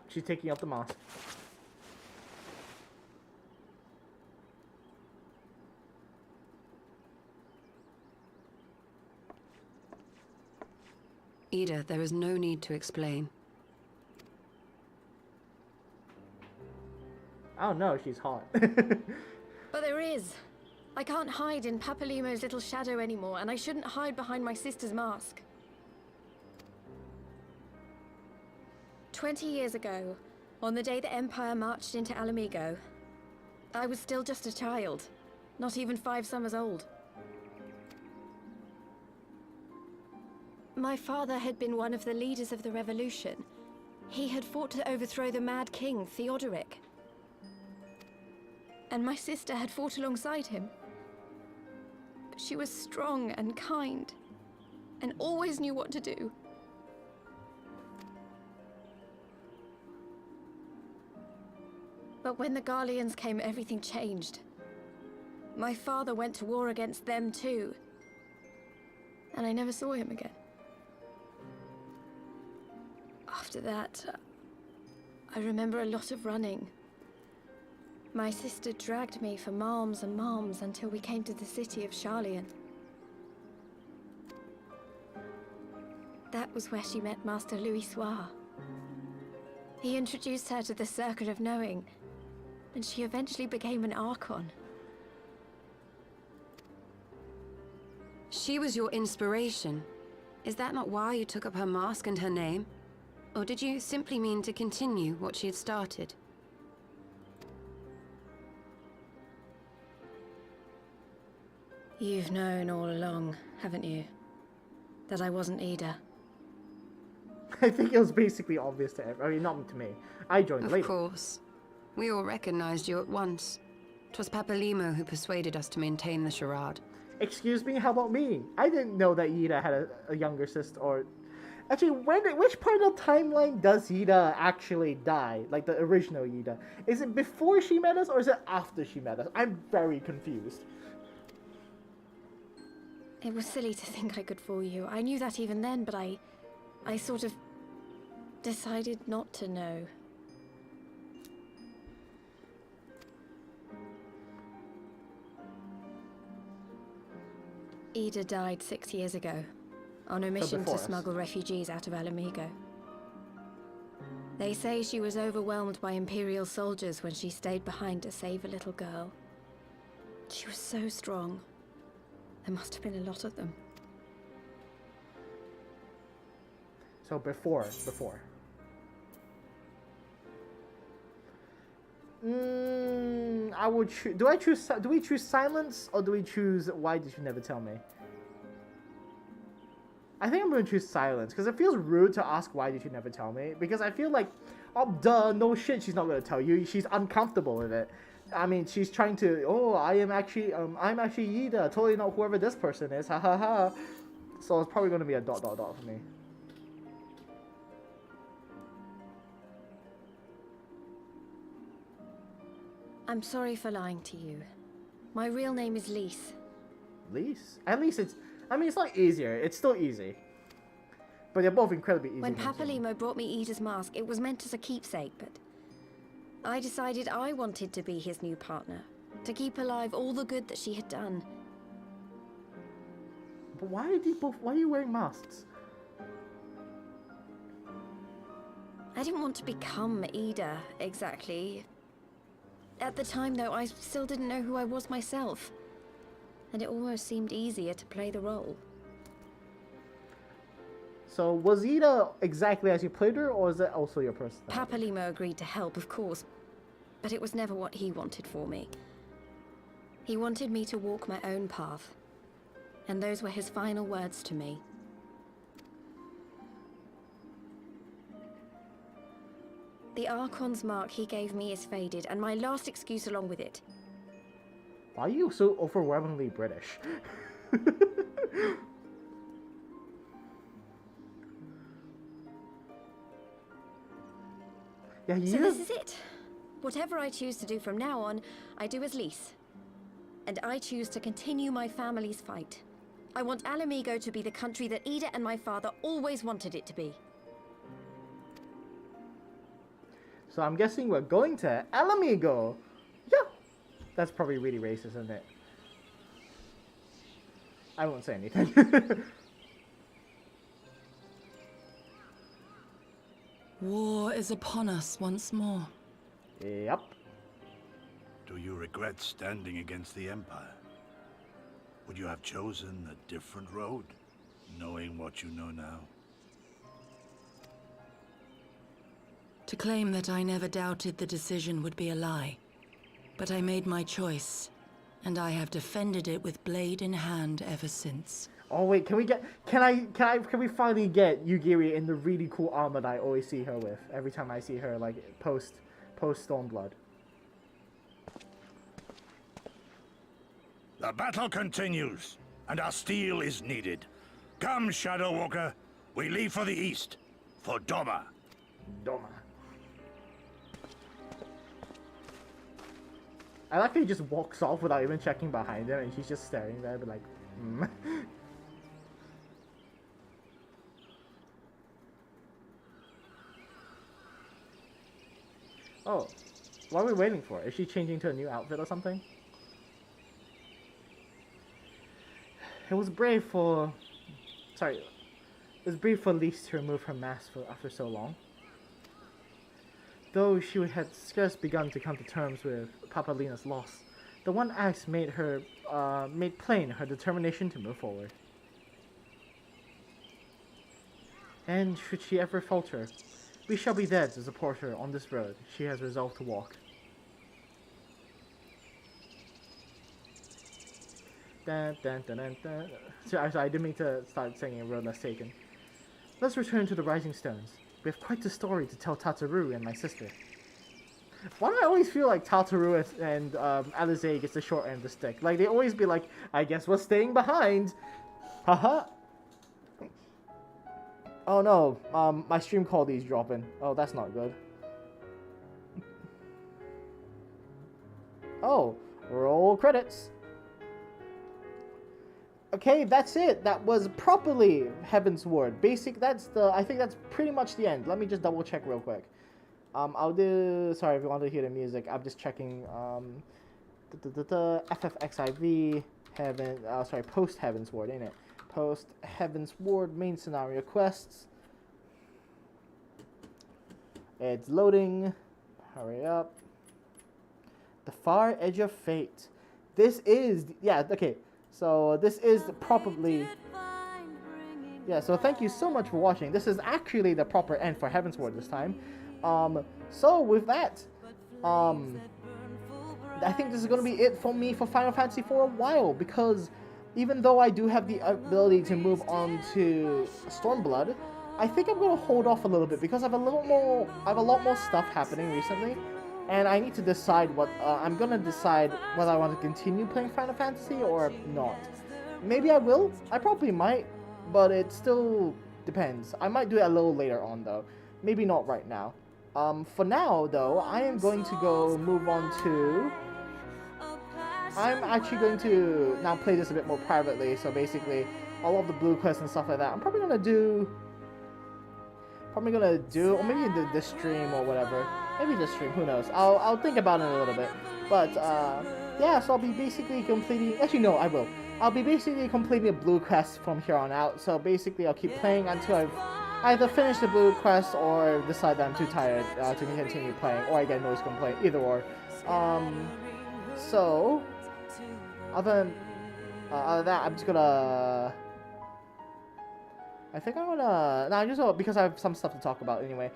She's taking out the mask. Ida, there is no need to explain. Oh no, she's hot. But there is. I can't hide in Papalimo's little shadow anymore, and I shouldn't hide behind my sister's mask. 20 years ago, on the day the Empire marched into Alamigo, I was still just a child, not even 5 summers old. My father had been one of the leaders of the revolution. He had fought to overthrow the Mad King, Theodoric. And my sister had fought alongside him. But she was strong and kind, and always knew what to do. But when the Garleans came, everything changed. My father went to war against them too. And I never saw him again. After that, I remember a lot of running. My sister dragged me for malms and malms until we came to the city of Charlian. That was where she met Master Louis Soir. He introduced her to the Circle of Knowing, and she eventually became an Archon. She was your inspiration. Is that not why you took up her mask and her name? Or did you simply mean to continue what she had started? You've known all along, haven't you? That I wasn't Ida. I think it was basically obvious to everyone. I mean, not to me. I joined later. Of course. We all recognized you at once. 'Twas Papalimo who persuaded us to maintain the charade. Excuse me, how about me? I didn't know that Ida had a younger sister, or... Actually, which part of the timeline does Ida actually die? Like the original Ida? Is it before she met us, or is it after she met us? I'm very confused. It was silly to think I could fool you. I knew that even then, but I sort of decided not to know. Ida died 6 years ago, on a mission to smuggle refugees out of Alamigo. They say she was overwhelmed by Imperial soldiers when she stayed behind to save a little girl. She was so strong. There must have been a lot of them. So before. I would choose. Do we choose silence, or do we choose why did you never tell me? I think I'm gonna choose silence because it feels rude to ask why did you never tell me, because I feel like, oh duh, no shit, she's not gonna tell you. She's uncomfortable with it. I mean, she's trying to. Oh, I'm actually Ida. Totally not whoever this person is. Ha ha ha. So it's probably gonna be a ... for me. I'm sorry for lying to you. My real name is Lise. Lise? At least it's... I mean, it's not easier. It's still easy. But they're both incredibly easy. When Papalimo brought me Ida's mask, it was meant as a keepsake, but I decided I wanted to be his new partner, to keep alive all the good that she had done. But why are you wearing masks? I didn't want to become Ida, exactly. At the time, though, I still didn't know who I was myself. And it almost seemed easier to play the role. So, was Ida exactly as you played her, or is that also your personality? Papalimo agreed to help, of course, but it was never what he wanted for me. He wanted me to walk my own path, and those were his final words to me. The Archon's mark he gave me is faded, and my last excuse along with it. Why are you so overwhelmingly British? Yeah, So this is it. Whatever I choose to do from now on, I do as Lys. And I choose to continue my family's fight. I want Alamigo to be the country that Ida and my father always wanted it to be. So I'm guessing we're going to Alamigo. Yeah. That's probably really racist, isn't it? I won't say anything. War is upon us once more. Yep. Do you regret standing against the Empire? Would you have chosen a different road, knowing what you know now? To claim that I never doubted the decision would be a lie. But I made my choice, and I have defended it with blade in hand ever since. Oh wait, can we finally get Yugiri in the really cool armor that I always see her with every time I see her, like post Stormblood? The battle continues, and our steel is needed. Come, Shadow Walker, we leave for the east, for Doma. Doma. I like how he just walks off without even checking behind him, and she's just staring there, but like, Oh, what are we waiting for? Is she changing to a new outfit or something? It was brave for... Sorry. It was brave for Lys to remove her mask after so long. Though she had scarce begun to come to terms with Papalina's loss, the one axe made plain her determination to move forward. And should she ever falter, we shall be there to support her on this road she has resolved to walk. Dun, dun, dun, dun, dun. Sorry, I didn't mean to start singing A Road Less Taken. Let's return to the Rising Stones. We have quite a story to tell Tataru and my sister. Why do I always feel like Tataru and Alizé gets the short end of the stick? Like, they always be like, I guess we're staying behind. Haha. Oh no, my stream quality's dropping. Oh, that's not good. Oh, roll credits. Okay, that's it. That was properly Heavensward. I think that's pretty much the end. Let me just double check real quick. Sorry if you want to hear the music. I'm just checking, FFXIV, post Heavensward, ain't it? Post Heavensward main scenario quests. It's loading. Hurry up. The Far Edge of Fate. This is, yeah, okay. So this is probably, yeah, so thank you so much for watching. This is actually the proper end for Heavensward this time. So with that, I think this is going to be it for me for Final Fantasy for a while, because even though I do have the ability to move on to Stormblood, I think I'm going to hold off a little bit because I have a lot more stuff happening recently. And I need to decide what, I'm going to decide whether I want to continue playing Final Fantasy or not. Maybe I will, I probably might, but it still depends. I might do it a little later on though, maybe not right now. For now though, I am going to go move on to, I'm actually going to now play this a bit more privately, so basically all of the blue quests and stuff like that, I'm probably going to do, or maybe in this stream or whatever. Maybe this stream, who knows? I'll think about it in a little bit. But yeah, so I'll be basically completing. Actually, no, I will. I'll be basically completing the blue quest from here on out. So basically, I'll keep playing until I've either finished the blue quest or decide that I'm too tired to continue playing, or I get a noise complaint. Either or. So other than that, I'm just gonna. I think I'm gonna. No, just because I have some stuff to talk about anyway.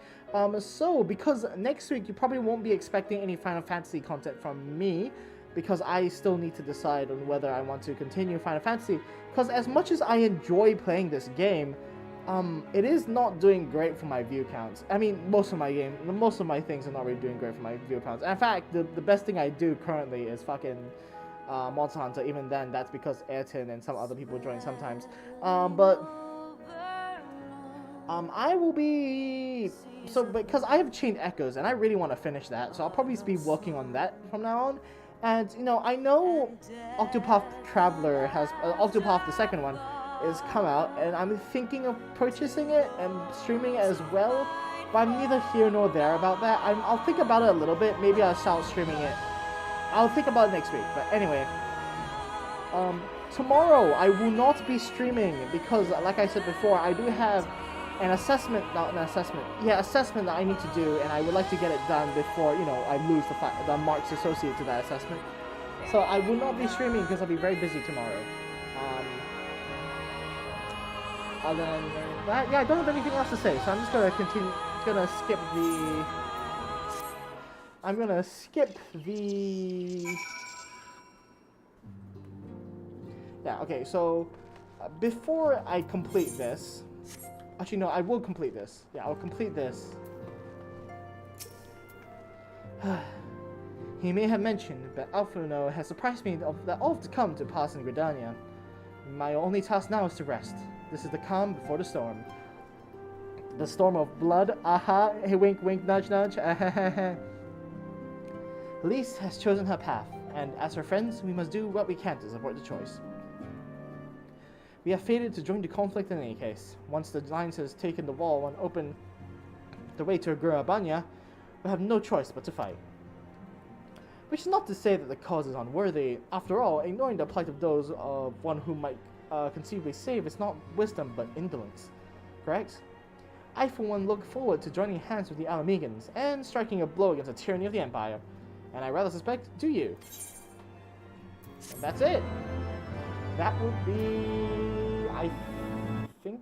So because next week you probably won't be expecting any Final Fantasy content from me, because I still need to decide on whether I want to continue Final Fantasy. Because as much as I enjoy playing this game, it is not doing great for my view counts. I mean, most of my things are not really doing great for my view counts. In fact, the best thing I do currently is fucking Monster Hunter. Even then, that's because Ayrton and some other people join sometimes. I will be because I have Chained Echoes and I really want to finish that, so I'll probably be working on that from now on. And you know, I know Octopath Traveler has Octopath the second one is come out, and I'm thinking of purchasing it and streaming it as well. But I'm neither here nor there about that. I'll think about it a little bit. Maybe I'll start streaming it. I'll think about it next week. But anyway, tomorrow I will not be streaming because, like I said before, I do have an assessment that I need to do, and I would like to get it done before, you know, I lose the marks associated to that assessment. So I will not be streaming because I'll be very busy tomorrow. Other than that, yeah, I don't have anything else to say, so I'm just gonna continue. I'm gonna skip the. Yeah. Okay. So before I complete this. Actually, no, I will complete this. Yeah, I'll complete this. He may have mentioned, but Alphino has surprised me that all to come to pass in Gridania. My only task now is to rest. This is the calm before the storm. The storm of blood, aha, hey, wink, wink, nudge, nudge, Elise has chosen her path, and as her friends, we must do what we can to support the choice. We have fated to join the conflict in any case. Once the Alliance has taken the wall and opened the way to Gurabanya, we have no choice but to fight. Which is not to say that the cause is unworthy. After all, ignoring the plight of those of one who might conceivably save is not wisdom but indolence. Correct? I for one look forward to joining hands with the Alamegans and striking a blow against the tyranny of the Empire. And I rather suspect, do you? And that's it. That would be, I think,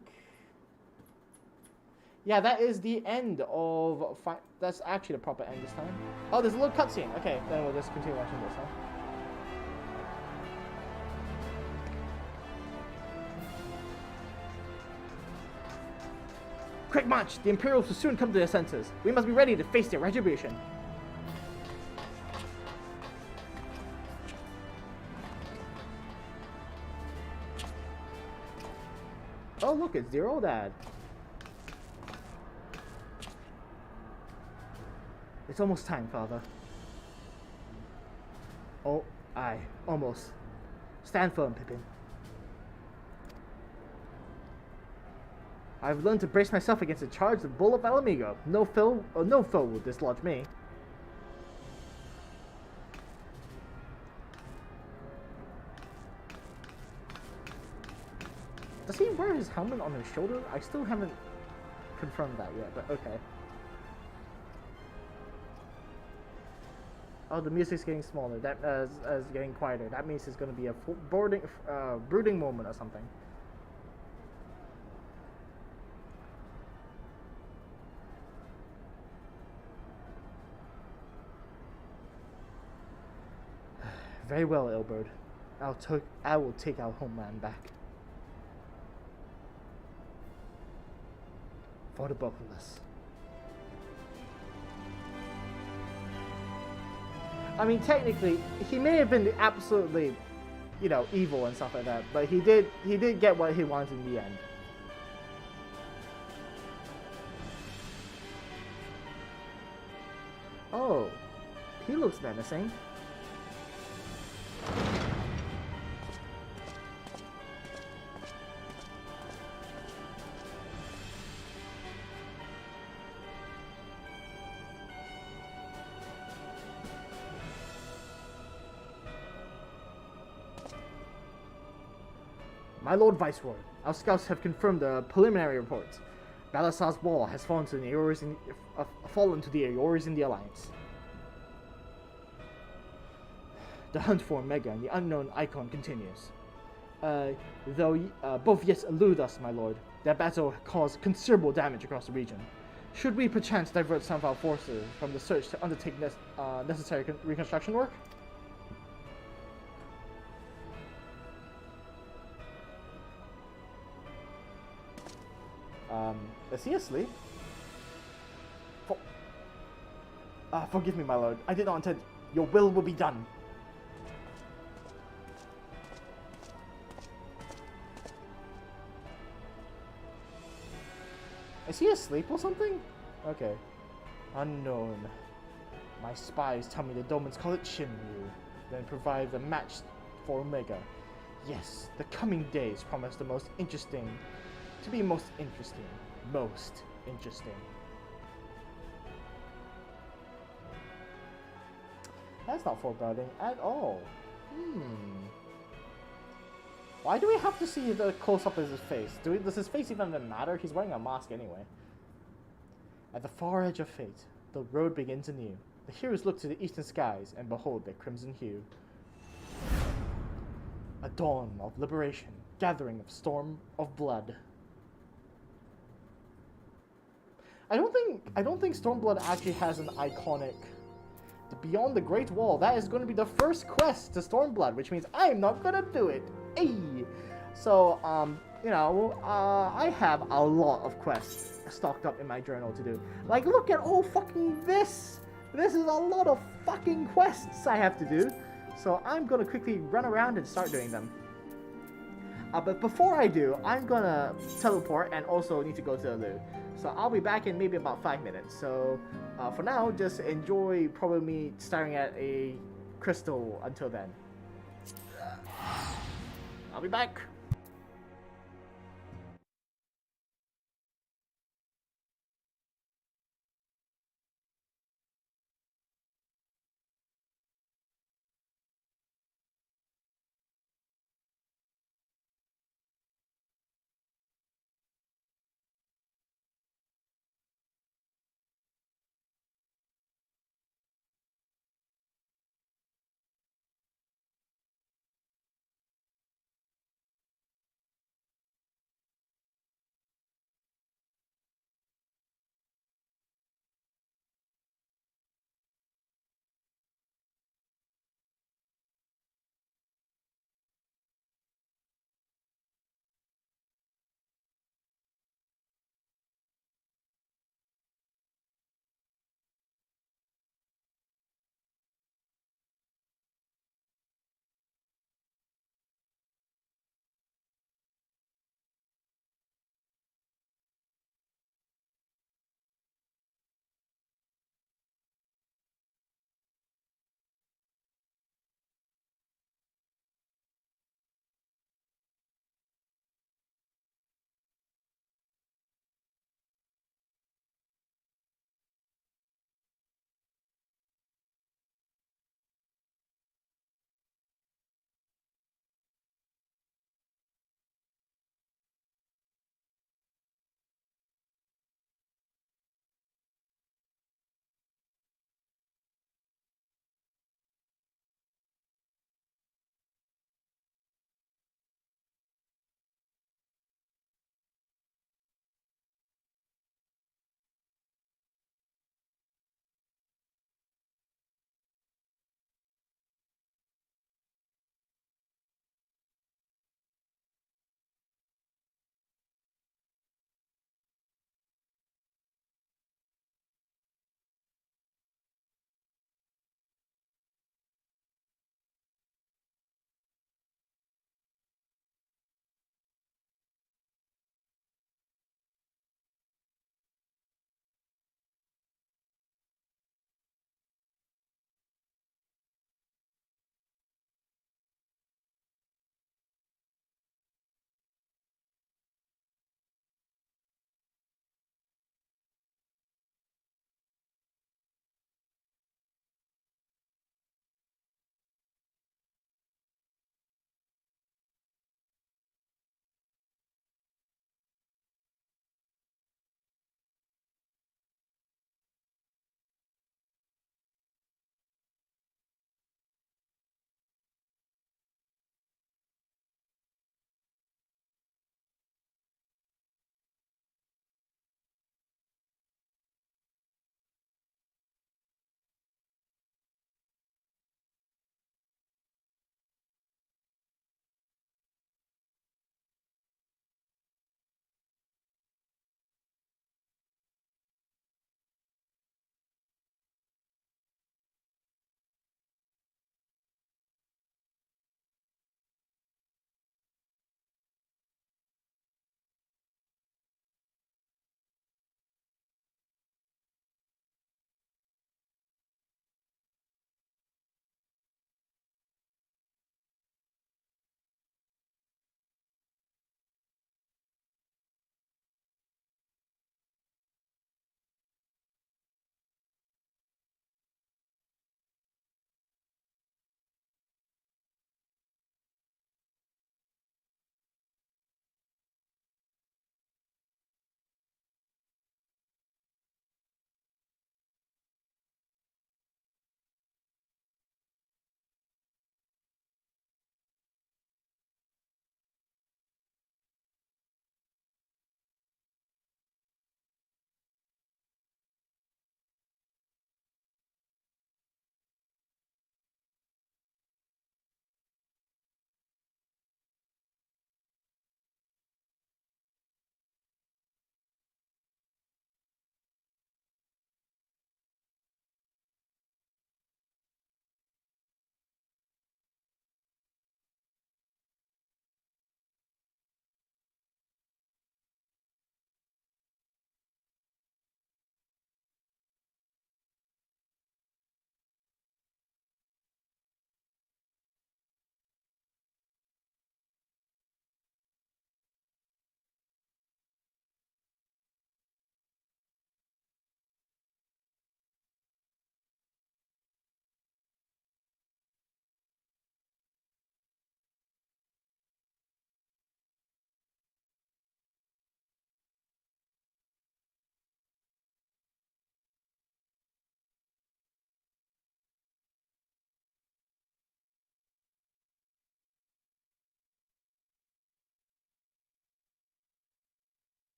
yeah, that is the end of, that's actually the proper end this time. Oh, there's a little cutscene. Okay, then we'll just continue watching this, huh? Quick march! The Imperials will soon come to their senses. We must be ready to face their retribution. Oh, look, it's Zero Dad. It's almost time, Father. Oh, aye, almost. Stand firm, Pippin. I've learned to brace myself against the charge of Bull of Alamigo. No foe will dislodge me. Does he wear his helmet on his shoulder? I still haven't confirmed that yet, but okay. Oh, the music's getting smaller. That is getting quieter. That means it's going to be a brooding moment or something. Very well, Ilberd. I will take our homeland back. For the both of us. I mean, technically, he may have been absolutely, you know, evil and stuff like that, but he did get what he wanted in the end. Oh, he looks menacing. My Lord Viceroy, our scouts have confirmed the preliminary reports. Balasar's wall has fallen to the Aeoris in the Alliance. The hunt for Omega and the unknown icon continues. Though both yet elude us, my lord, that battle caused considerable damage across the region. Should we perchance divert some of our forces from the search to undertake necessary reconstruction work? Is he asleep? Forgive me, my lord. I did not intend. Your will be done. Is he asleep or something? Okay. Unknown. My spies tell me the Domans call it Shinryu, then provide the match for Omega. Yes, the coming days promise the most interesting. To be most interesting. Most interesting. That's not foreboding at all. Why do we have to see the close-up of his face? Does his face even matter? He's wearing a mask anyway. At the far edge of fate, the road begins anew. The heroes look to the eastern skies and behold their crimson hue. A dawn of liberation, gathering of storm of blood. I don't think Stormblood actually has an iconic. Beyond the Great Wall, that is going to be the first quest to Stormblood, which means I'm not gonna do it. Hey! So, you know, I have a lot of quests stocked up in my journal to do. Like, look at all fucking this! This is a lot of fucking quests I have to do. So I'm gonna quickly run around and start doing them. But before I do, I'm gonna teleport and also need to go to the loo. So I'll be back in maybe about 5 minutes. So for now, just enjoy probably me staring at a crystal until then. I'll be back.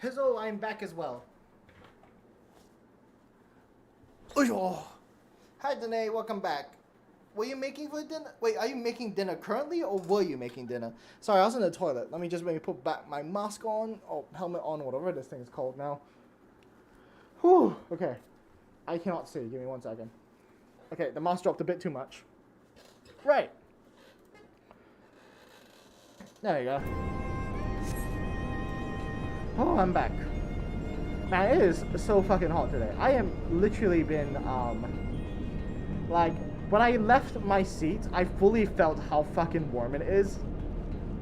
Hezo, I'm back as well. Oh, hi Danae, welcome back. Were you making for dinner? Wait, are you making dinner currently, or were you making dinner? Sorry, I was in the toilet. Let me just maybe put back my mask on, or helmet on, whatever this thing is called now. Whew, okay. I cannot see, give me 1 second. Okay, the mask dropped a bit too much. Right. There you go. Oh, I'm back. Man, it is so fucking hot today. I am literally been, like, when I left my seat, I fully felt how fucking warm it is.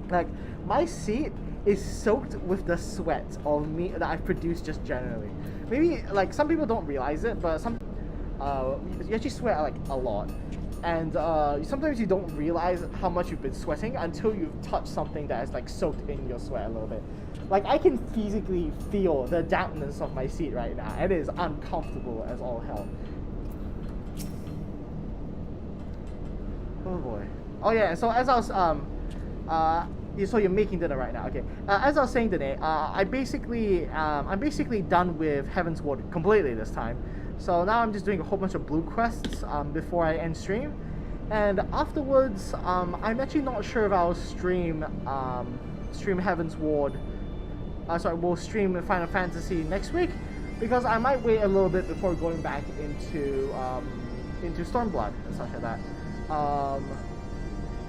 Like, my seat is soaked with the sweat of me that I've produced just generally. Maybe, like, some people don't realize it, but you actually sweat, like, a lot. And sometimes you don't realize how much you've been sweating until you've touched something that is, like, soaked in your sweat a little bit. Like, I can physically feel the dampness of my seat right now. It is uncomfortable as all hell. Oh boy. Oh yeah, so as I was, so you're making dinner right now, okay. As I was saying today, I'm basically done with Heavensward completely this time. So now I'm just doing a whole bunch of blue quests, before I end stream. And afterwards, I'm actually not sure if I'll stream Heavensward. We'll stream Final Fantasy next week, because I might wait a little bit before going back into Stormblood and stuff like that.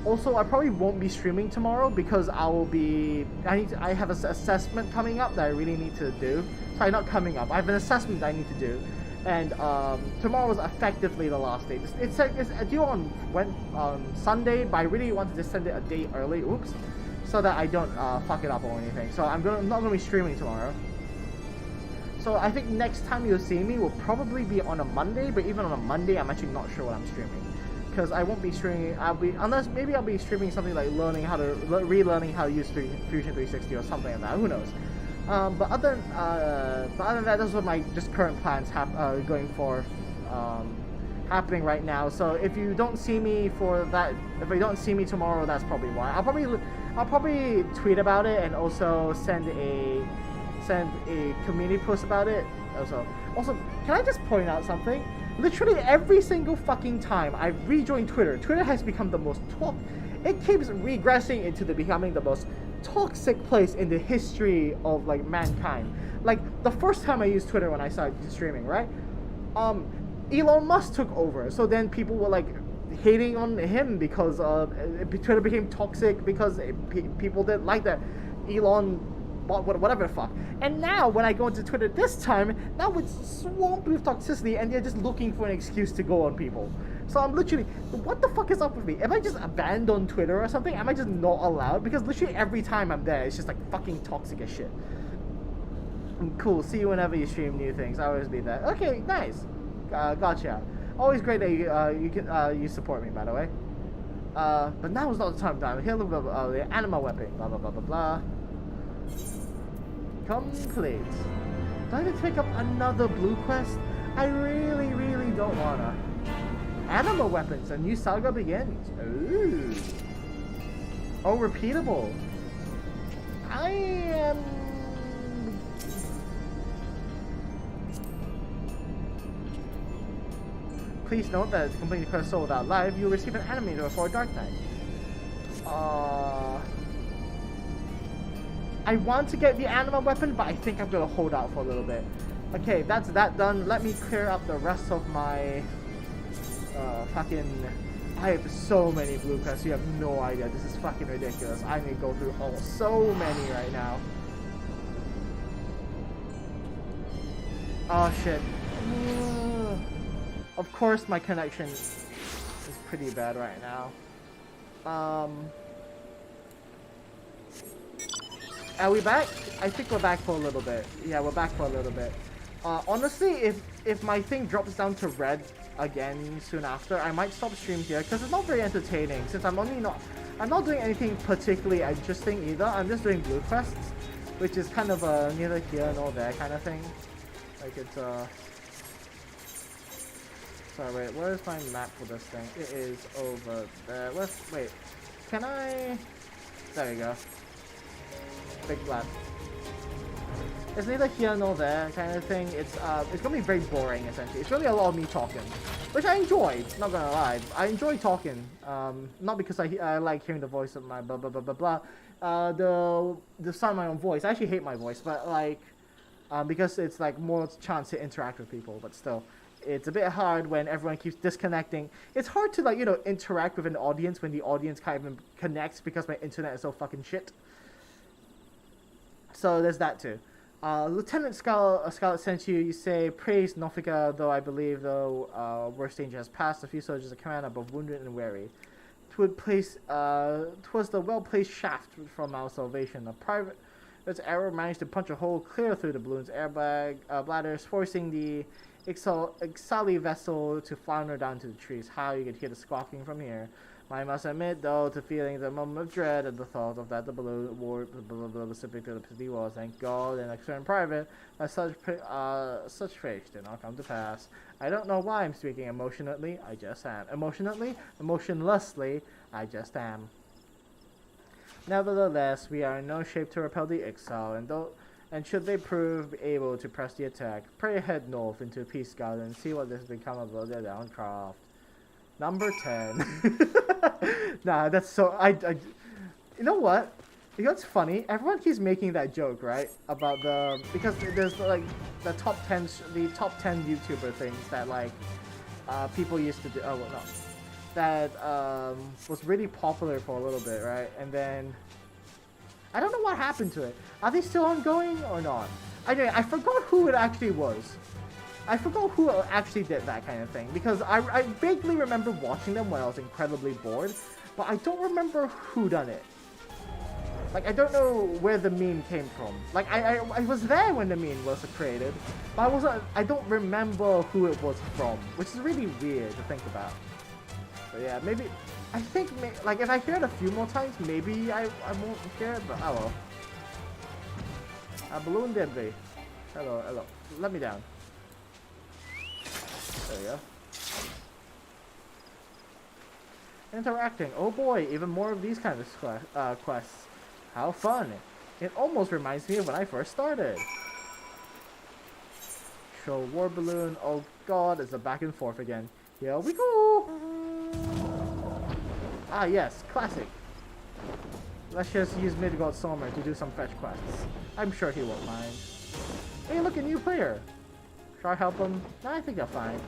Also, I probably won't be streaming tomorrow because I have an assessment coming up that I really need to do. Sorry, not coming up. I have an assessment that I need to do, and tomorrow is effectively the last day. It's due on Sunday, but I really wanted to send it a day early. Oops, so that I don't fuck it up or anything. So I'm not gonna be streaming tomorrow. So I think next time you'll see me will probably be on a Monday, but even on a Monday, I'm actually not sure what I'm streaming. Because I won't be streaming, unless maybe I'll be streaming something like relearning how to use Fusion 360 or something like that, who knows. But other than that, those are my just current plans happening right now. So if you don't see me for that, if you don't see me tomorrow, that's probably why. I'll probably tweet about it and also send a community post about it. Also, can I just point out something? Literally every single fucking time I rejoin Twitter, Twitter has become the most it keeps regressing into becoming the most toxic place in the history of, like, mankind. Like, the first time I used Twitter when I started streaming, right? Elon Musk took over, so then people were, like, hating on him because Twitter became toxic because people didn't like that Elon whatever the fuck. And now when I go into Twitter this time, now it's swamped with toxicity and they're just looking for an excuse to go on people. So I'm literally, what the fuck is up with me? Am I just abandoned Twitter or something? Am I just not allowed? Because literally every time I'm there, it's just like fucking toxic as shit. Cool, see you whenever you stream new things. I always be there. Okay, nice. Gotcha. Always great that you support me, by the way. But now is not the time. Here a little bit of the animal weapon. Blah blah blah blah blah. Complete. Do I need to pick up another blue quest? I really, really don't wanna. Animal weapons, a new saga begins. Ooh. Oh, repeatable. I am. Please note that to complete the quest sold out live, you'll receive an animator before Dark Knight. I want to get the animal weapon, but I think I'm gonna hold out for a little bit. Okay, that's that done. Let me clear up the rest of my I have so many blue quests, you have no idea. This is fucking ridiculous. I need to go through so many right now. Oh shit. Of course my connection is pretty bad right now. Are we back? I think we're back for a little bit. Yeah, we're back for a little bit. Honestly, if my thing drops down to red again soon after, I might stop stream here because it's not very entertaining. Since I'm not doing anything particularly interesting either. I'm just doing blue quests, which is kind of neither here nor there kind of thing. Like it's Sorry, wait. Where's my map for this thing? It is over there. Wait. Can I? There we go. Big flat. it's neither here nor there kind of thing. It's gonna be very boring essentially. It's really a lot of me talking, which I enjoy. Not gonna lie, I enjoy talking. Not because I like hearing the voice of my blah blah blah blah blah. The sound of my own voice. I actually hate my voice, but like, because it's like more chance to interact with people. But still, it's a bit hard when everyone keeps disconnecting. It's hard to like interact with an audience when the audience kind of connects because my internet is so fucking shit. So there's that too. Lieutenant Scarlet sent you. You say, praise Nothica, though I believe, worst danger has passed. A few soldiers of command are both wounded and weary. 'Twas the well-placed shaft from our salvation. A private arrow managed to punch a hole clear through the balloon's airbag bladders, forcing the Ixali vessel to flounder down to the trees. How you could hear the squawking from here. I must admit, though, to feeling the moment of dread at the thought of that the balloon was slipping through the city walls. Thank God, and extra in private, that such fate did not come to pass. I don't know why I'm speaking emotionally. I just am. Emotionlessly, I just am. Nevertheless, we are in no shape to repel the Ixal, and should they prove able to press the attack, pray head north into Peace Garden and see what has become of their downcraft. Number 10. Nah, that's so... You know what? You know what's funny? Everyone keeps making that joke, right? About the... Because there's, like, the top 10 YouTuber things that, like, people used to do... Oh, well, no. That, was really popular for a little bit, right? And then... I don't know what happened to it. Are they still ongoing or not? Anyway, I forgot who it actually was. I forgot who actually did that kind of thing, because I vaguely remember watching them when I was incredibly bored, but I don't remember who done it. Like, I don't know where the meme came from. Like, I was there when the meme was created, but I don't remember who it was from, which is really weird to think about. But yeah, maybe, I think, like, if I hear it a few more times, maybe I won't hear it, but oh well. A balloon debris. Hello, let me down. There we go. Interacting. Oh boy, even more of these kind of quests. How fun. It almost reminds me of when I first started. Show war balloon. Oh god, it's a back and forth again. Here we go. Ah yes, classic. Let's just use Midgard Sommer to do some fetch quests. I'm sure he won't mind. Hey, look, a new player. Should I help him? No, I think they're fine.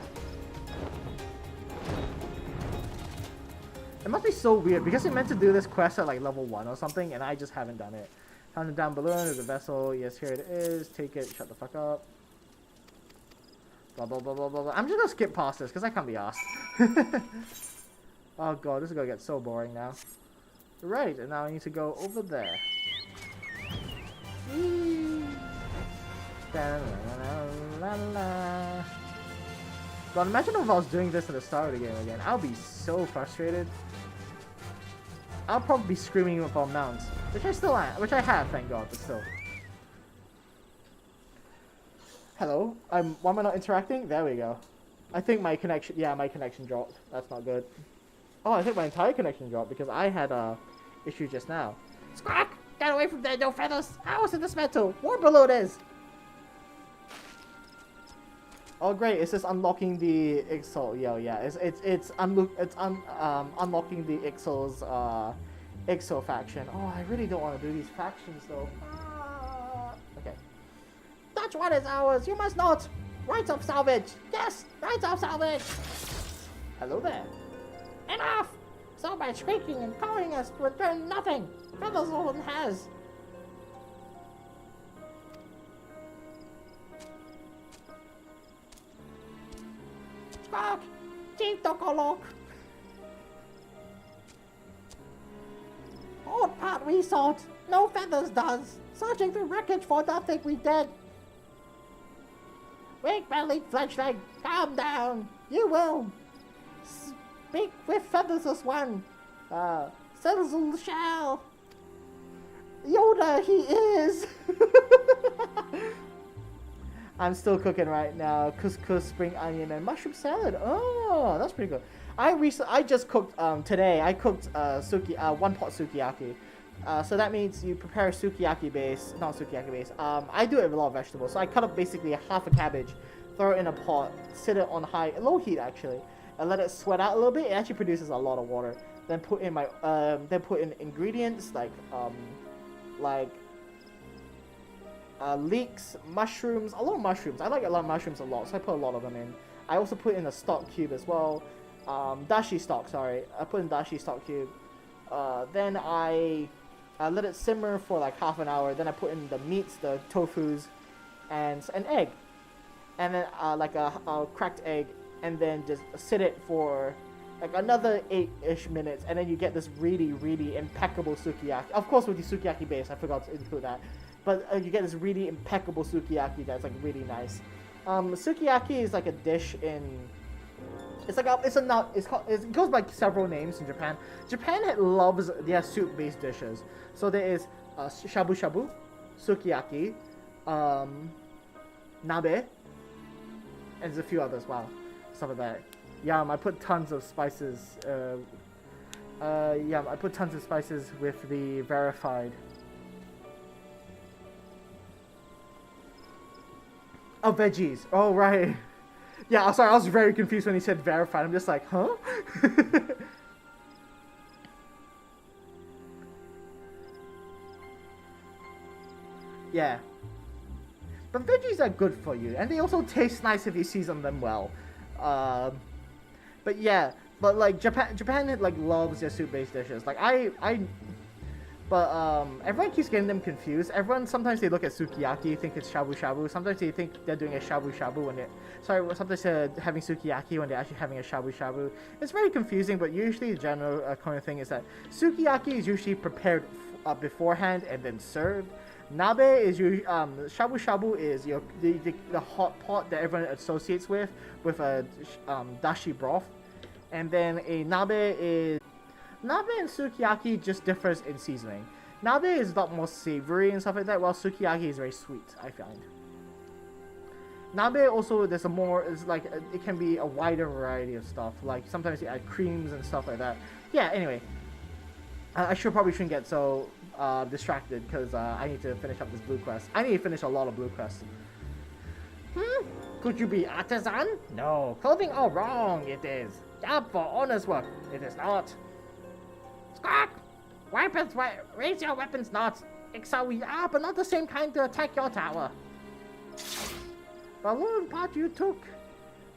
It must be so weird because it meant to do this quest at like level 1 or something, and I just haven't done it. Found the down balloon is a vessel. Yes, here it is. Take it. Shut the fuck up. Blah blah blah blah blah blah. I'm just gonna skip past this because I can't be asked. Oh god, this is gonna get so boring now. Right, and now I need to go over there. God, imagine if I was doing this at the start of the game again. I'll be so frustrated. I'll probably be screaming up on mounts, which I still am, which I have, thank God, but still. Hello, why am I not interacting? There we go. I think my connection, yeah, my connection dropped. That's not good. Oh, I think my entire connection dropped because I had a issue just now. Squawk! Get away from there, no feathers! Ours in this metal! War balloon is! Oh great, it's just unlocking the Ixal. Yeah. It's unlocking the Ixal's Ixal faction. Oh, I really don't want to do these factions though. Okay. That's what is ours. You must not. Rights of salvage. Yes, rights of salvage. Hello there. Enough. So much shrieking and calling us to return nothing. Feathers all has. Squawk! Chief Dokolok! Old part we sought, no feathers does. Searching through wreckage for nothing we did. Weak-bellied fledgling, calm down. You will speak with feathers as one. Citizen shall. Yoda, he is. I'm still cooking right now. Couscous, spring onion, and mushroom salad. Oh, that's pretty good. I just cooked today. I cooked one pot sukiyaki. So that means you prepare a sukiyaki base, not sukiyaki base. I do it with a lot of vegetables. So I cut up basically half a cabbage, throw it in a pot, sit it on low heat actually, and let it sweat out a little bit. It actually produces a lot of water. Then put in ingredients like leeks, mushrooms, a lot of mushrooms. I like a lot of mushrooms a lot, so I put a lot of them in. I also put in a stock cube as well. Dashi stock, sorry. I put in dashi stock cube. Then I let it simmer for like half an hour. Then I put in the meats, the tofus, and an egg. And then like a cracked egg. And then just sit it for like another 8-ish minutes. And then you get this really, really impeccable sukiyaki. Of course with the sukiyaki base, I forgot to include that. But you get this really impeccable sukiyaki that's like really nice. Sukiyaki is like a dish in... It goes by several names in Japan. Japan loves their soup-based dishes. So there is shabu shabu, sukiyaki, nabe, and there's a few others. Wow, stuff like that. Yum! I put tons of spices. I put tons of spices with the verified. Oh, veggies. Oh, right. Yeah, sorry, I was very confused when he said verified. I'm just like, huh? Yeah. But veggies are good for you, and they also taste nice if you season them well. But yeah, but like Japan like loves their soup-based dishes. Like everyone keeps getting them confused. Sometimes they look at sukiyaki, think it's shabu shabu. Sometimes they think they're doing a shabu shabu sometimes they're having sukiyaki when they're actually having a shabu shabu. It's very confusing, but usually the general kind of thing is that sukiyaki is usually prepared beforehand and then served. Nabe is usually shabu shabu is the hot pot that everyone associates with a dashi broth, and then a nabe is. Nabe and sukiyaki just differs in seasoning. Nabe is a lot more savory and stuff like that, while sukiyaki is very sweet, I find. Nabe also, it can be a wider variety of stuff. Like, sometimes you add creams and stuff like that. Yeah, anyway. I probably shouldn't get so distracted, because I need to finish up this blue quest. I need to finish a lot of blue quests. Could you be artisan? No. Clothing all wrong, it is. Job for honest work, it is not. Squawk! Weapons, raise your weapons knots. So we are, but not the same kind to attack your tower. Balloon part you took.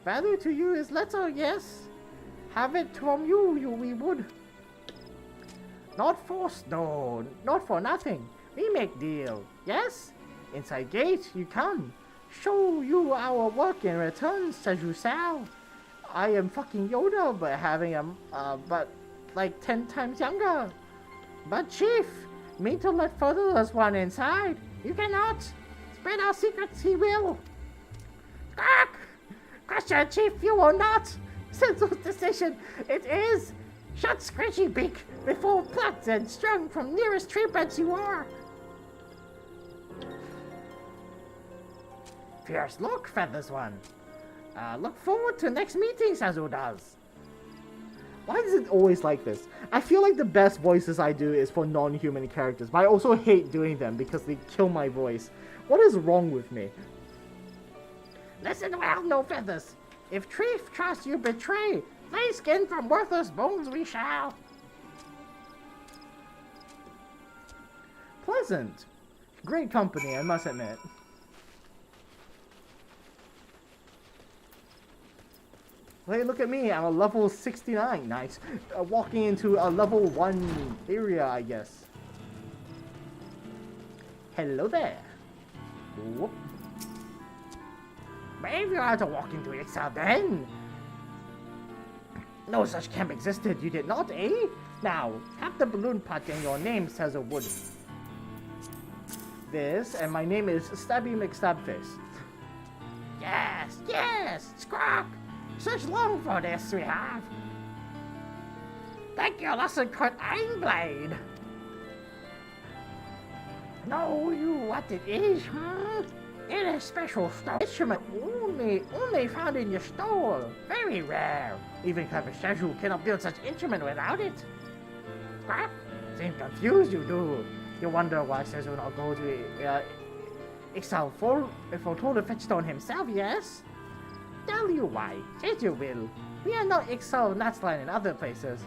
Value to you is little, yes. Have it from you we would. Not forced, no, not for nothing. We make deal, yes? Inside gate, you come. Show you our work in return, says you shall. I am fucking Yoda, but like 10 times younger. But Chief, me to let furtherers one inside. You cannot. Spread our secrets, he will. Squawk! Question, Chief, you will not. Senseless decision, it is. Shut Scratchy Beak before plucked and strung from nearest tree branch you are. Fierce look, Feathers One. Look forward to next meeting, Sazu does. Why is it always like this? I feel like the best voices I do is for non-human characters, but I also hate doing them because they kill my voice. What is wrong with me? Listen well, no feathers. If truth trust you betray, lay skin from worthless bones we shall. Pleasant. Great company, I must admit. Hey, look at me, I'm a level 69, nice. Walking into a level 1 area, I guess. Hello there. Whoop. Maybe you are to walk into it, then. No such camp existed, you did not, eh? Now, have the balloon pot in your name, says a wood. This, and my name is Stabby McStabface. Yes, yes, Squawk! Such long for this we have. Thank you, lesson cut Ironblade. Know you what it is, huh? It is special stuff. Instrument only found in your store. Very rare. Even clever Shaju cannot build such instrument without it. Scrap? Seem confused, you do. You wonder why Hezo will not go to Exile for to fetch stone himself, yes? Tell you why. Hezo will. We are not Exile Natsline in other places.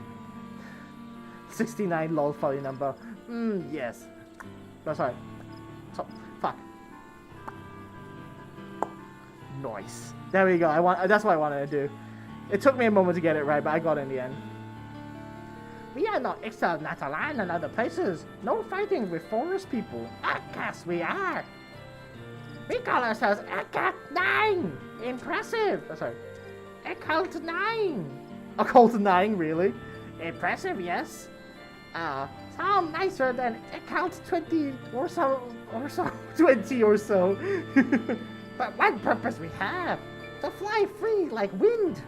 69 lol funny number. Yes. That's right. So, fuck. Nice. There we go. That's what I wanted to do. It took me a moment to get it right, but I got it in the end. We are not exiled Natalan and other places. No fighting with forest people. Outcasts we are. We call ourselves Occult 9. Impressive. Oh, sorry. Occult 9. Occult 9, really? Impressive, yes. Sound nicer than Occult 20 or so. 20 or so. But one purpose we have. To fly free like wind.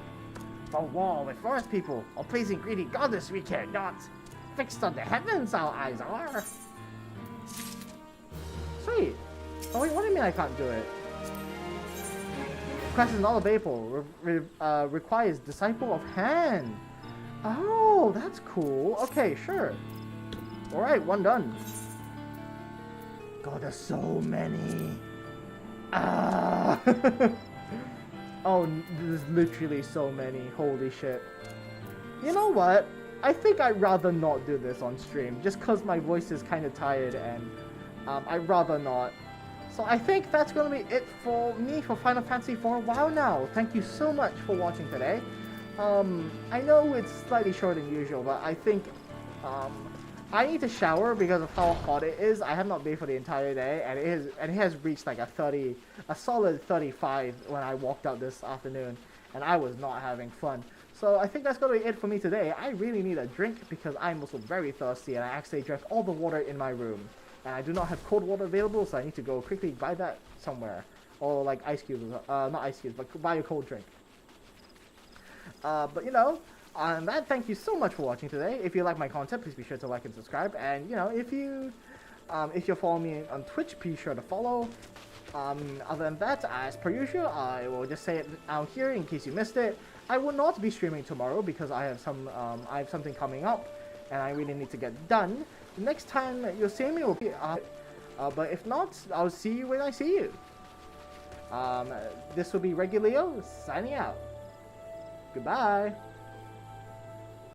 For war with forest people, or pleasing greedy goddess we care not. Fixed on the heavens our eyes are. Sweet. Oh wait, what do you mean I can't do it? Quest is not available. Requires Disciple of Hand. Oh, that's cool. Okay, sure. Alright, one done. God, there's so many. Oh, there's literally so many. Holy shit. You know what? I think I'd rather not do this on stream, just because my voice is kind of tired and I'd rather not. So I think that's going to be it for me for Final Fantasy for a while now. Thank you so much for watching today. I know it's slightly shorter than usual, but I think I need to shower because of how hot it is. I have not bathed for the entire day, and it has reached like a solid 35 when I walked out this afternoon, and I was not having fun. So I think that's going to be it for me today. I really need a drink because I'm also very thirsty, and I actually drank all the water in my room. And I do not have cold water available, so I need to go quickly buy that somewhere. Or like ice cubes, not ice cubes, but buy a cold drink. But you know, on that, thank you so much for watching today. If you like my content, please be sure to like and subscribe. And you know, if you're following me on Twitch, be sure to follow. Other than that, as per usual, I will just say it out here in case you missed it. I will not be streaming tomorrow because I have something coming up, and I really need to get done. The next time you'll see me will be but if not, I'll see you when I see you. This will be Regulio signing out. Goodbye.